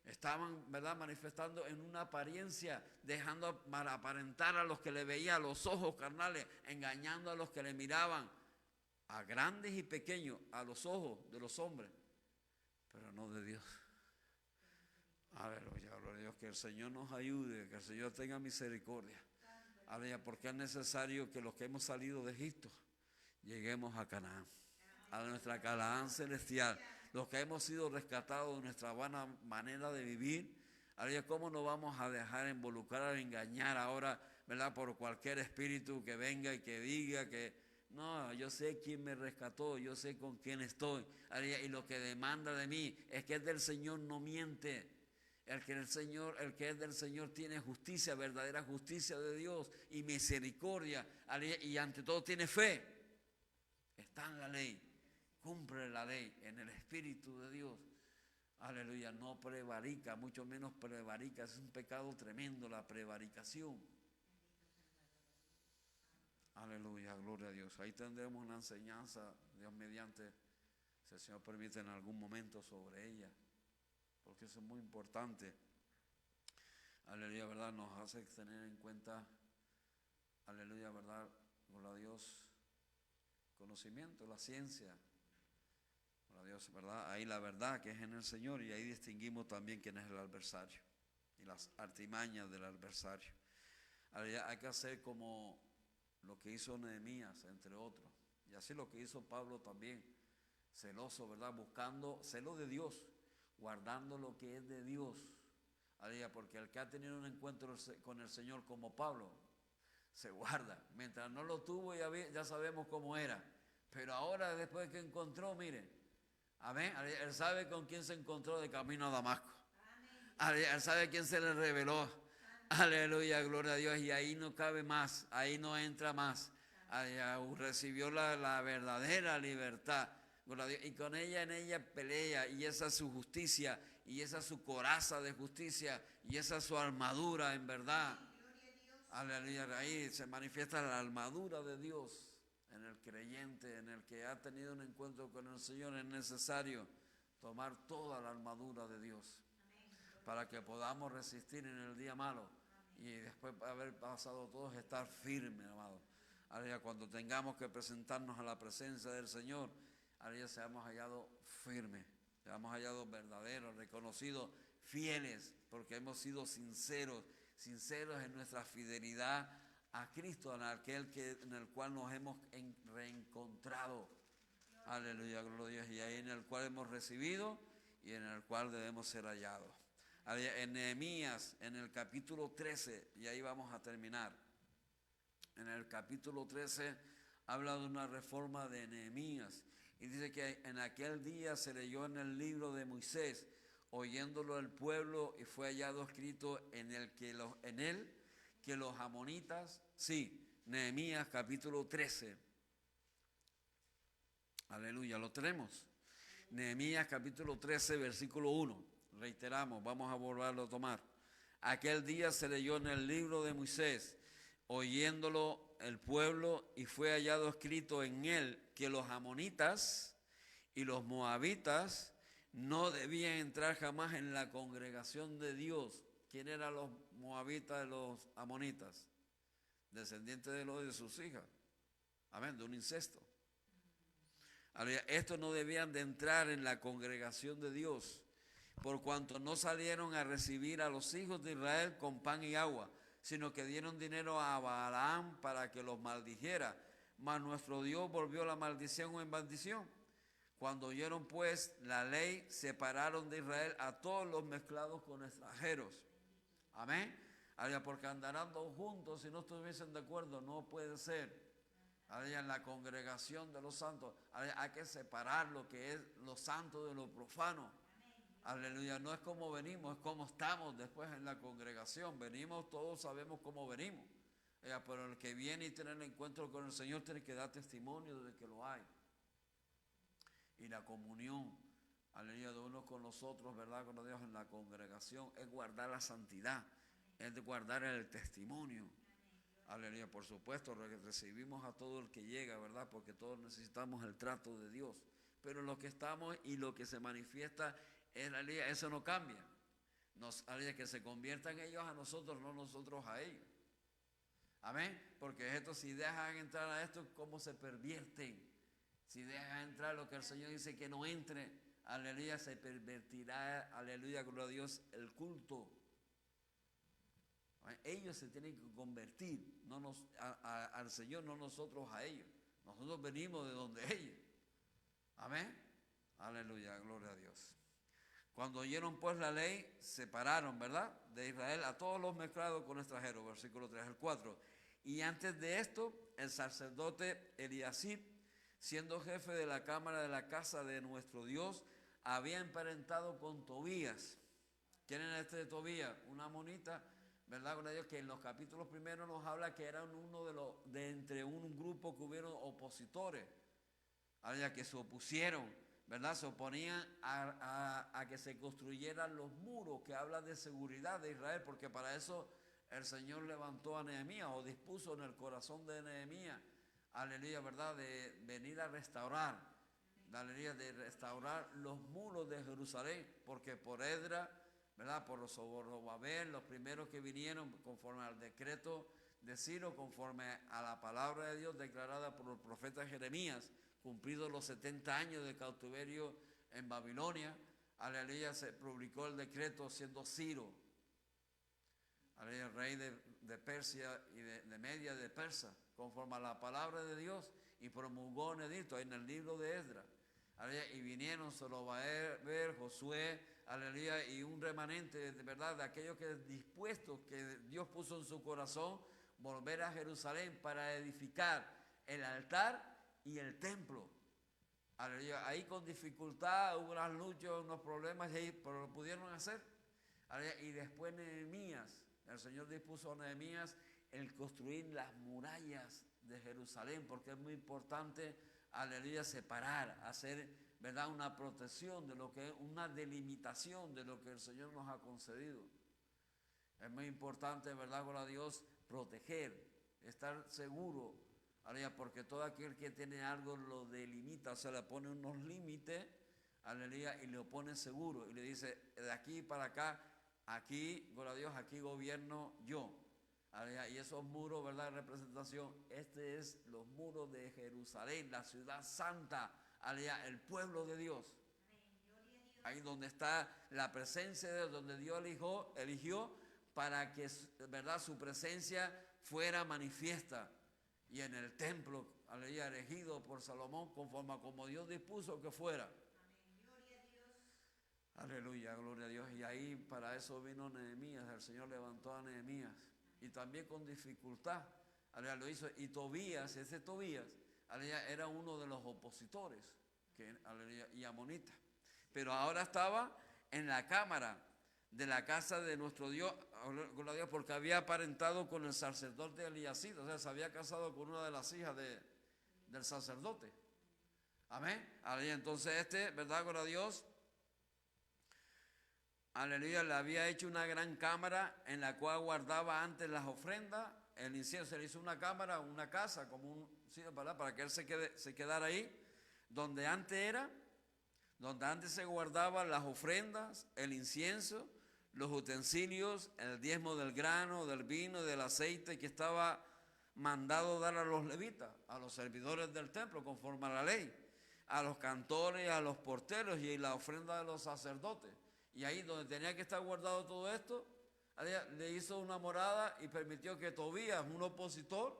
Estaban, ¿verdad?, manifestando en una apariencia, dejando para aparentar a los que le veían los ojos carnales, engañando a los que le miraban, a grandes y pequeños, a los ojos de los hombres, pero no de Dios. Aleluya, gloria a Dios, que el Señor nos ayude, que el Señor tenga misericordia. Aleluya, porque es necesario que los que hemos salido de Egipto lleguemos a Canaán, a nuestra Canaán celestial. Los que hemos sido rescatados de nuestra buena manera de vivir, aleluya, ¿cómo nos vamos a dejar involucrar, engañar ahora, ¿verdad?, por cualquier espíritu que venga y que diga que no, yo sé quién me rescató, yo sé con quién estoy, aleluya, y lo que demanda de mí es que es del Señor, no miente. El que es del Señor tiene justicia, verdadera justicia de Dios y misericordia, y ante todo tiene fe. Está en la ley, cumple la ley en el Espíritu de Dios. Aleluya, no prevarica, mucho menos prevarica. Es un pecado tremendo la prevaricación. Aleluya, gloria a Dios. Ahí tendremos una enseñanza, Dios mediante, si el Señor permite, en algún momento sobre ella, porque eso es muy importante. Aleluya, ¿verdad? Nos hace tener en cuenta, aleluya, ¿verdad? Gloria a Dios, conocimiento, la ciencia. Gloria a Dios, ¿verdad? Ahí la verdad que es en el Señor, y ahí distinguimos también quién es el adversario y las artimañas del adversario. Aleluya, hay que hacer como lo que hizo Nehemías, entre otros, y así lo que hizo Pablo también, celoso, ¿verdad? Buscando celo de Dios, guardando lo que es de Dios. Aleluya, porque el que ha tenido un encuentro con el Señor como Pablo, se guarda. Mientras no lo tuvo, ya sabemos cómo era. Pero ahora, después que encontró, mire, amén, él sabe con quién se encontró de camino a Damasco. Él sabe quién se le reveló. Aleluya, gloria a Dios. Y ahí no cabe más, ahí no entra más. Recibió la verdadera libertad. Y con ella, en ella pelea, y esa es su justicia, y esa es su coraza de justicia, y esa es su armadura en verdad. Aleluya, ahí se manifiesta la armadura de Dios en el creyente, en el que ha tenido un encuentro con el Señor, es necesario tomar toda la armadura de Dios para que podamos resistir en el día malo y después de haber pasado todos estar firmes, amado. Ahora cuando tengamos que presentarnos a la presencia del Señor, ahora seamos hallados firmes, seamos hallados verdaderos, reconocidos, fieles, porque hemos sido sinceros en nuestra fidelidad a Cristo, en el cual nos hemos reencontrado. Aleluya, gloria a Dios, y ahí en el cual hemos recibido y en el cual debemos ser hallados. En Nehemías, en el capítulo 13, y ahí vamos a terminar. En el capítulo 13 habla de una reforma de Nehemías y dice que en aquel día se leyó en el libro de Moisés, oyéndolo el pueblo, y fue hallado escrito en él que los amonitas, sí, Nehemías capítulo 13. Aleluya, lo tenemos. Nehemías capítulo 13, versículo 1. Reiteramos, vamos a volverlo a tomar. Aquel día se leyó en el libro de Moisés, oyéndolo el pueblo, y fue hallado escrito en él que los amonitas y los moabitas no debían entrar jamás en la congregación de Dios. ¿Quién eran los moabitas y los amonitas? Descendientes de sus hijas. Amén, de un incesto. Estos no debían de entrar en la congregación de Dios, por cuanto no salieron a recibir a los hijos de Israel con pan y agua, sino que dieron dinero a Balaam para que los maldijera. Mas nuestro Dios volvió la maldición en bendición. Cuando oyeron pues la ley, separaron de Israel a todos los mezclados con extranjeros. Amén. Porque andarán todos juntos, si no estuviesen de acuerdo, no puede ser. En la congregación de los santos hay que separar lo que es lo santo de lo profano. Aleluya, no es como venimos, es como estamos después en la congregación. Venimos, todos sabemos cómo venimos. Pero el que viene y tiene el encuentro con el Señor tiene que dar testimonio de que lo hay. Y la comunión, aleluya, de unos con los otros, ¿verdad? Con Dios en la congregación es guardar la santidad, es de guardar el testimonio. Aleluya, por supuesto, recibimos a todo el que llega, ¿verdad? Porque todos necesitamos el trato de Dios. Pero lo que estamos y lo que se manifiesta es la ley, eso no cambia. Que se conviertan ellos a nosotros, no nosotros a ellos. Amén. Porque esto, si dejan entrar a esto, ¿cómo se pervierten? Si dejan entrar lo que el Señor dice que no entre, aleluya, se pervertirá, aleluya, gloria a Dios, el culto. Ellos se tienen que convertir, no al Señor, no nosotros a ellos. Nosotros venimos de donde ellos. Amén. Aleluya, gloria a Dios. Cuando oyeron pues la ley, separaron, ¿verdad?, de Israel a todos los mezclados con extranjeros, versículo 3 al 4. Y antes de esto, el sacerdote Eliasib, siendo jefe de la cámara de la casa de nuestro Dios, había emparentado con Tobías. ¿Quién era este de Tobías? Una amonita, ¿verdad? Con ellos, que en los capítulos primeros nos habla que eran uno de entre un grupo que hubieron opositores, que se opusieron, ¿verdad? Se oponían a que se construyeran los muros, que hablan de seguridad de Israel, porque para eso el Señor levantó a Nehemías, o dispuso en el corazón de Nehemías, aleluya, ¿verdad?, de venir a restaurar, aleluya, de restaurar los muros de Jerusalén, porque por Edra, ¿verdad?, por los Zorobabel, los primeros que vinieron conforme al decreto de Ciro, conforme a la palabra de Dios declarada por el profeta Jeremías, cumplidos los 70 años de cautiverio en Babilonia, aleluya, se publicó el decreto siendo Ciro, aleluya, rey de Persia y de Media, de Persa, conforme a la palabra de Dios, y promulgó un edicto en el libro de Esdras. Aleluya, y vinieron Zorobabel, Josué, aleluya, y un remanente, de verdad, de aquellos que dispuestos, que Dios puso en su corazón, volver a Jerusalén para edificar el altar y el templo. Aleluya, ahí con dificultad, hubo unas luchas, unos problemas, pero lo pudieron hacer. Aleluya, y después Nehemías, el Señor dispuso a Nehemías el construir las murallas de Jerusalén, porque es muy importante, aleluya, separar, hacer, ¿verdad?, una protección de lo que es, una delimitación de lo que el Señor nos ha concedido. Es muy importante, ¿verdad?, con Dios, proteger, estar seguro, aleluya, porque todo aquel que tiene algo lo delimita, se le pone unos límites, aleluya, y lo pone seguro, y le dice, de aquí para acá, aquí, gloria a Dios, aquí gobierno yo. Aleluya, y esos muros, ¿verdad?, de representación, este es los muros de Jerusalén, la ciudad santa, aleluya, el pueblo de Dios. Ahí donde está la presencia de Dios, donde Dios eligió para que, ¿verdad?, su presencia fuera manifiesta. Y en el templo, aleluya, elegido por Salomón, conforme a como Dios dispuso que fuera. Aleluya, gloria a Dios. Y ahí para eso vino Nehemías, el Señor levantó a Nehemías. Y también con dificultad, aleluya, lo hizo. Y Tobías, ese Tobías, aleluya, era uno de los opositores, aleluya, y amonita. Pero ahora estaba en la cámara de la casa de nuestro Dios, gloria a Dios, porque había aparentado con el sacerdote Eliasib, o sea, se había casado con una de las hijas del sacerdote. Amén. Aleluya. Entonces ¿verdad? Gloria a Dios. Aleluya, le había hecho una gran cámara en la cual guardaba antes las ofrendas, el incienso. Se le hizo una cámara, una casa, como un sitio, ¿verdad?, para que él se quedara ahí, donde antes se guardaban las ofrendas, el incienso, los utensilios, el diezmo del grano, del vino, del aceite que estaba mandado dar a los levitas, a los servidores del templo, conforme a la ley, a los cantores, a los porteros y la ofrenda de los sacerdotes. Y ahí donde tenía que estar guardado todo esto, le hizo una morada y permitió que Tobías, un opositor,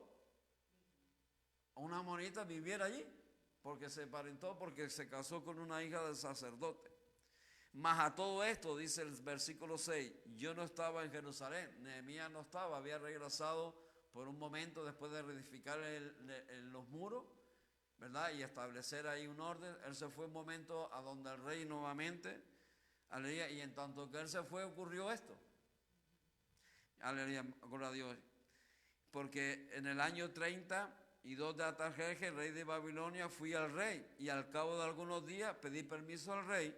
una amonita, viviera allí, porque se emparentó, porque se casó con una hija del sacerdote. Mas a todo esto, dice el versículo 6, yo no estaba en Jerusalén, Nehemías no estaba, había regresado por un momento después de reedificar los muros, ¿verdad?, y establecer ahí un orden. Él se fue un momento a donde el rey nuevamente, aleluya, y en tanto que él se fue ocurrió esto. Aleluya, gloria a Dios. Porque en el año 32 de Artajerjes, rey de Babilonia, fui al rey, y al cabo de algunos días pedí permiso al rey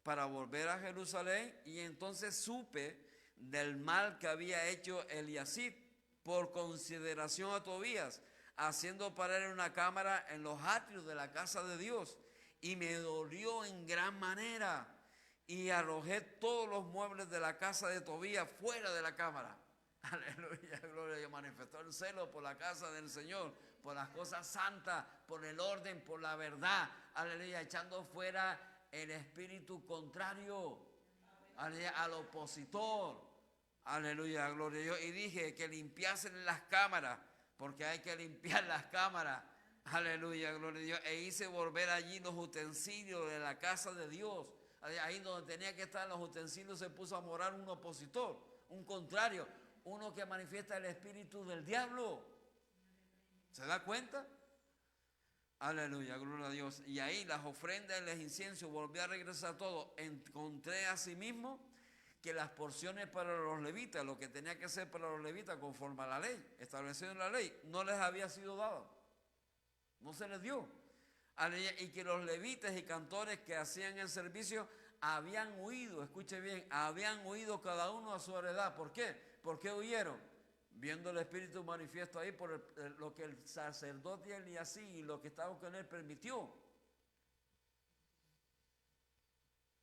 para volver a Jerusalén, y entonces supe del mal que había hecho Eliasib por consideración a Tobías, haciendo parar una cámara en los atrios de la casa de Dios, y me dolió en gran manera, y arrojé todos los muebles de la casa de Tobías fuera de la cámara. Aleluya, gloria a Dios. Manifestó el celo por la casa del Señor, por las cosas santas, por el orden, por la verdad. Aleluya, echando fuera el espíritu contrario, aleluya, al opositor. Aleluya, gloria a Dios. Y dije que limpiasen las cámaras, porque hay que limpiar las cámaras. Aleluya, gloria a Dios. E hice volver allí los utensilios de la casa de Dios. Ahí donde tenía que estar los utensilios se puso a morar un opositor, un contrario, uno que manifiesta el espíritu del diablo. ¿Se da cuenta? Aleluya, gloria a Dios. Y ahí las ofrendas y los inciensos, volví a regresar todo. Encontré asimismo que las porciones para los levitas, lo que tenía que ser para los levitas conforme a la ley, establecido en la ley, no les había sido dado. No se les dio. Y que los levitas y cantores que hacían el servicio habían huido, escuche bien, habían huido cada uno a su heredad. ¿Por qué? ¿Por qué huyeron? Viendo el espíritu manifiesto ahí por lo que el sacerdote Eliasib y lo que estaba con él permitió.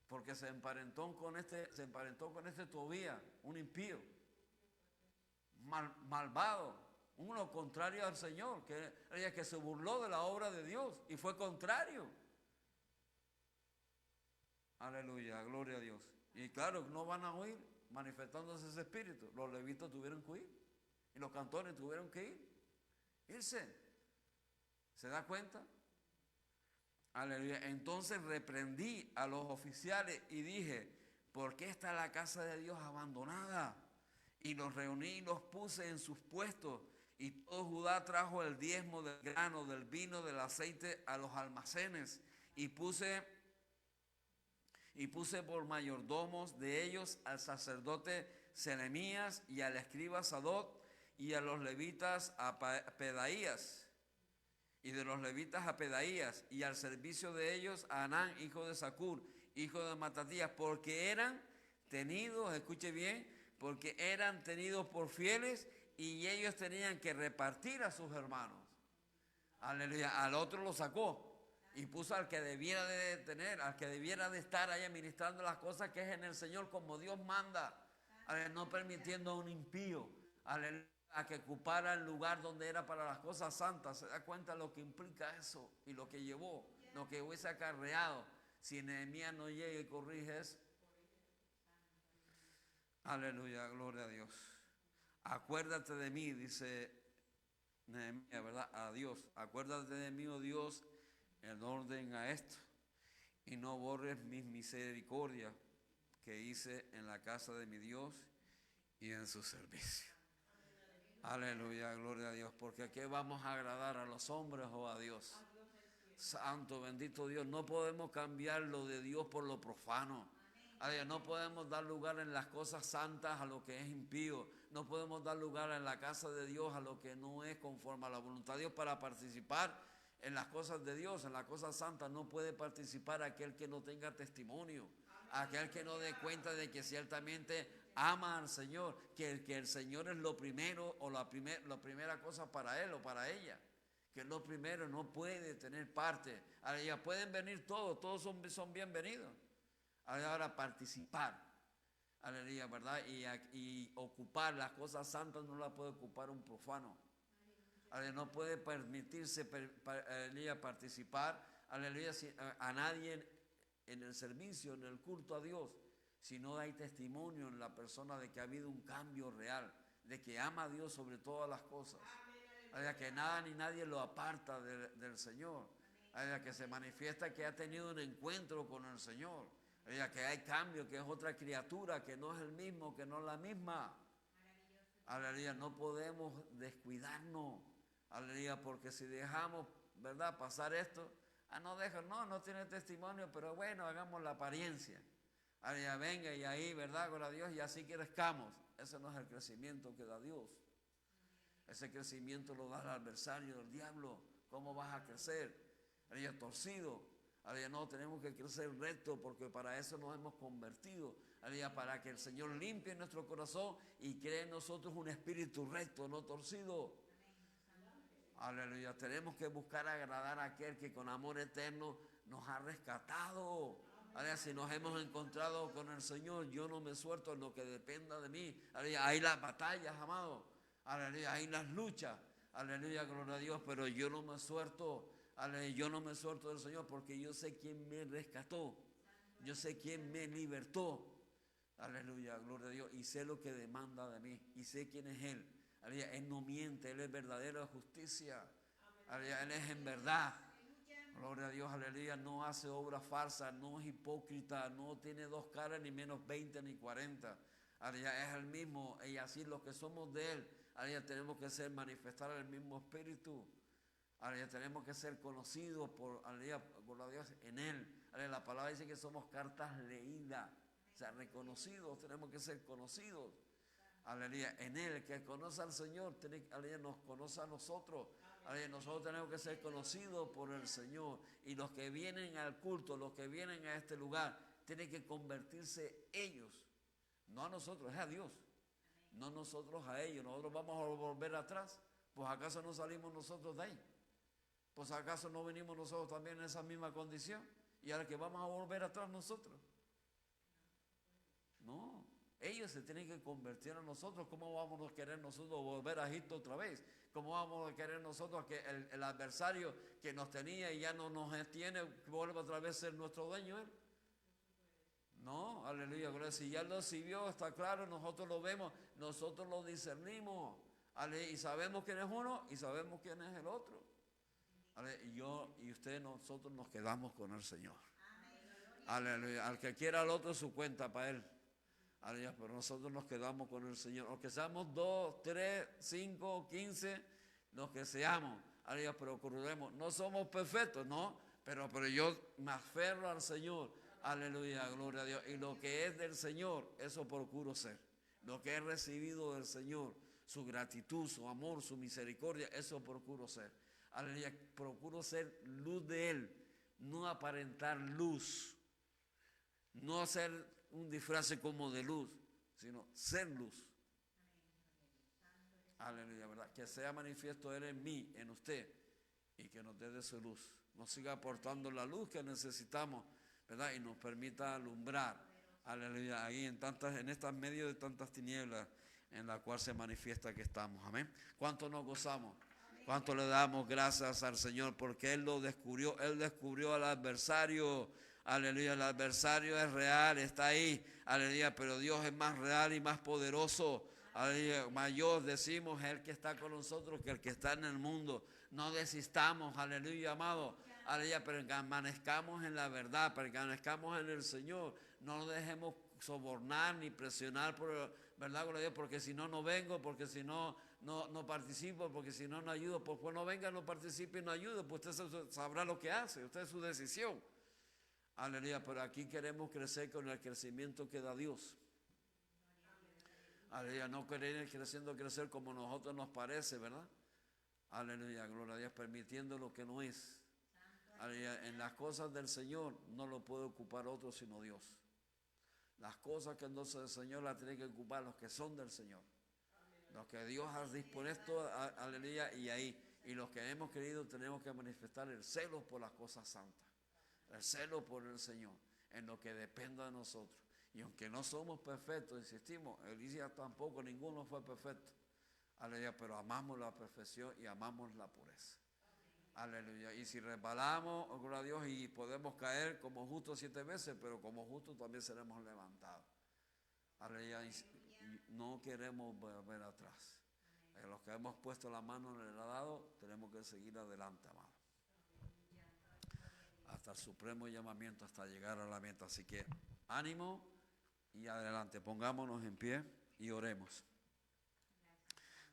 Porque se emparentó con este Tobías, un impío, malvado. Uno contrario al Señor, que se burló de la obra de Dios y fue contrario. Aleluya, gloria a Dios. Y claro, no van a huir manifestándose ese espíritu. Los levitas tuvieron que huir y los cantores tuvieron que irse. ¿Se da cuenta? Aleluya. Entonces reprendí a los oficiales y dije, ¿por qué está la casa de Dios abandonada? Y los reuní y los puse en sus puestos. Y todo Judá trajo el diezmo del grano, del vino, del aceite a los almacenes. Y puse por mayordomos de ellos al sacerdote Selemías y al escriba Sadok y a los levitas a Pedaías. Y de los levitas a Pedaías y al servicio de ellos a Anán, hijo de Zacur, hijo de Matatías, porque eran tenidos, escuche bien, porque eran tenidos por fieles y ellos tenían que repartir a sus hermanos. Aleluya. Al otro lo sacó y puso al que debiera de tener, al que debiera de estar ahí administrando las cosas que es en el Señor como Dios manda. Aleluya, no permitiendo a un impío, aleluya, a que ocupara el lugar donde era para las cosas santas. Se da cuenta lo que implica eso y lo que llevó, lo que hubiese acarreado si Nehemías no llega y corrige eso. Aleluya, gloria a Dios. Acuérdate de mí, dice Nehemías, ¿verdad? A Dios. Acuérdate de mí, oh Dios, en orden a esto, y no borres mis misericordias que hice en la casa de mi Dios y en su servicio. Aleluya, gloria a Dios, porque aquí vamos a agradar a los hombres o a Dios. Santo, bendito Dios, no podemos cambiar lo de Dios por lo profano. No podemos dar lugar en las cosas santas a lo que es impío. No podemos dar lugar en la casa de Dios a lo que no es conforme a la voluntad de Dios. Para participar en las cosas de Dios, en las cosas santas, no puede participar aquel que no tenga testimonio. Aquel que no dé cuenta de que ciertamente ama al Señor, que el Señor es lo primero o la primera cosa para él o para ella. Que es lo primero, no puede tener parte. Ahora ya pueden venir todos son bienvenidos. Ahora participar, aleluya, ¿verdad? Y ocupar las cosas santas no las puede ocupar un profano. Aleluya, no puede permitirse participar, aleluya, a nadie en el servicio, en el culto a Dios, si no hay testimonio en la persona de que ha habido un cambio real, de que ama a Dios sobre todas las cosas. Aleluya, que nada ni nadie lo aparta del Señor. Aleluya, que se manifiesta que ha tenido un encuentro con el Señor. Que hay cambio, que es otra criatura, que no es el mismo, que no es la misma. Aleluya, no podemos descuidarnos. Aleluya, porque si dejamos, ¿verdad?, pasar esto, no tiene testimonio, pero bueno, hagamos la apariencia. Aleluya, venga y ahí, ¿verdad?, con Dios, y así crezcamos. Ese no es el crecimiento que da Dios. Ese crecimiento lo da el adversario del diablo. ¿Cómo vas a crecer? Aleluya, torcido. Aleluya, no, tenemos que crecer recto porque para eso nos hemos convertido. Aleluya, para que el Señor limpie nuestro corazón y cree en nosotros un espíritu recto, no torcido. Aleluya, tenemos que buscar agradar a aquel que con amor eterno nos ha rescatado. Aleluya, si nos hemos encontrado con el Señor, yo no me suelto en lo que dependa de mí. Aleluya, hay las batallas, amado. Aleluya, hay las luchas. Aleluya, gloria a Dios, pero yo no me suelto. Aleluya, yo no me suelto del Señor porque yo sé quién me rescató. Yo sé quién me libertó. Aleluya, gloria a Dios. Y sé lo que demanda de mí. Y sé quién es Él. Aleluya, Él no miente. Él es verdadera justicia. Aleluya, Él es en verdad. Gloria a Dios, aleluya. No hace obras falsas. No es hipócrita. No tiene dos caras, ni menos 20 ni 40. Aleluya, es el mismo. Y así los que somos de Él. Aleluya, tenemos que ser manifestar el mismo espíritu. Aleluya, tenemos que ser conocidos por la Dios en Él. Aleluya, la palabra dice que somos cartas leídas, o sea, reconocidos, tenemos que ser conocidos. Aleluya, en Él, que conoce al Señor, aleluya, nos conoce a nosotros. Aleluya, nosotros tenemos que ser conocidos por el Señor. Y los que vienen al culto, los que vienen a este lugar, tienen que convertirse ellos, no a nosotros, es a Dios. No nosotros a ellos. Nosotros vamos a volver atrás. Pues acaso no salimos nosotros de ahí. Pues acaso no venimos nosotros también en esa misma condición. Y ahora que vamos a volver atrás nosotros. No, ellos se tienen que convertir a nosotros. ¿Cómo vamos a querer nosotros volver a Egipto otra vez? ¿Cómo vamos a querer nosotros que el adversario que nos tenía y ya no nos tiene, vuelva otra vez a ser nuestro dueño él? No, aleluya, gloria. Si ya lo recibió, está claro, nosotros lo vemos, nosotros lo discernimos. Aleluya, y sabemos quién es uno y sabemos quién es el otro. Aleluya, y yo y usted, nosotros nos quedamos con el Señor. Aleluya, al que quiera al otro su cuenta para él. Aleluya, pero nosotros nos quedamos con el Señor. Aunque seamos 2, 3, 5, 15, los que seamos. Aleluya, pero procuremos. No somos perfectos, no, pero yo me aferro al Señor. Aleluya, gloria a Dios. Y lo que es del Señor, eso procuro ser. Lo que he recibido del Señor, su gratitud, su amor, su misericordia, eso procuro ser. Aleluya, procuro ser luz de Él, no aparentar luz, no hacer un disfraz como de luz, sino ser luz. Aleluya, ¿verdad? Que sea manifiesto Él en mí, en usted, y que que nos dé de su luz, nos siga aportando la luz que necesitamos, ¿verdad? Y nos permita alumbrar, aleluya, ahí en estas medios de tantas tinieblas en la cual se manifiesta que estamos, amén. ¿Cuánto nos gozamos? ¿Cuánto le damos gracias al Señor? Porque Él descubrió al adversario, aleluya, el adversario es real, está ahí, aleluya, pero Dios es más real y más poderoso, aleluya, mayor decimos el que está con nosotros que el que está en el mundo. No desistamos, aleluya, amado, aleluya, permanezcamos en la verdad, permanezcamos en el Señor, no nos dejemos sobornar ni presionar por, ¿verdad? Porque si no, no vengo, porque si no, no participo, porque si no, no ayudo, pues no venga, no participe y no ayude, pues usted sabrá lo que hace, usted es su decisión. Aleluya, pero aquí queremos crecer con el crecimiento que da Dios. Aleluya, no querer crecer como a nosotros nos parece, ¿verdad? Aleluya, gloria a Dios, permitiendo lo que no es. Aleluya, en las cosas del Señor no lo puede ocupar otro sino Dios. Las cosas que no son del Señor las tienen que ocupar los que son del Señor. Los que Dios ha dispuesto, aleluya, y los que hemos querido tenemos que manifestar el celo por las cosas santas. El celo por el Señor, en lo que dependa de nosotros. Y aunque no somos perfectos, insistimos, Elías tampoco, ninguno fue perfecto. Aleluya, pero amamos la perfección y amamos la pureza. Aleluya. Y si resbalamos, oh, gloria a Dios, y podemos caer como justos 7 veces, pero como justos también seremos levantados. Aleluya. Y no queremos volver atrás. Los que hemos puesto la mano en el arado, tenemos que seguir adelante, amado. Hasta el supremo llamamiento, hasta llegar a la meta. Así que ánimo y adelante. Pongámonos en pie y oremos.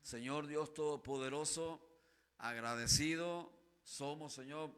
Señor Dios Todopoderoso, agradecido somos, Señor,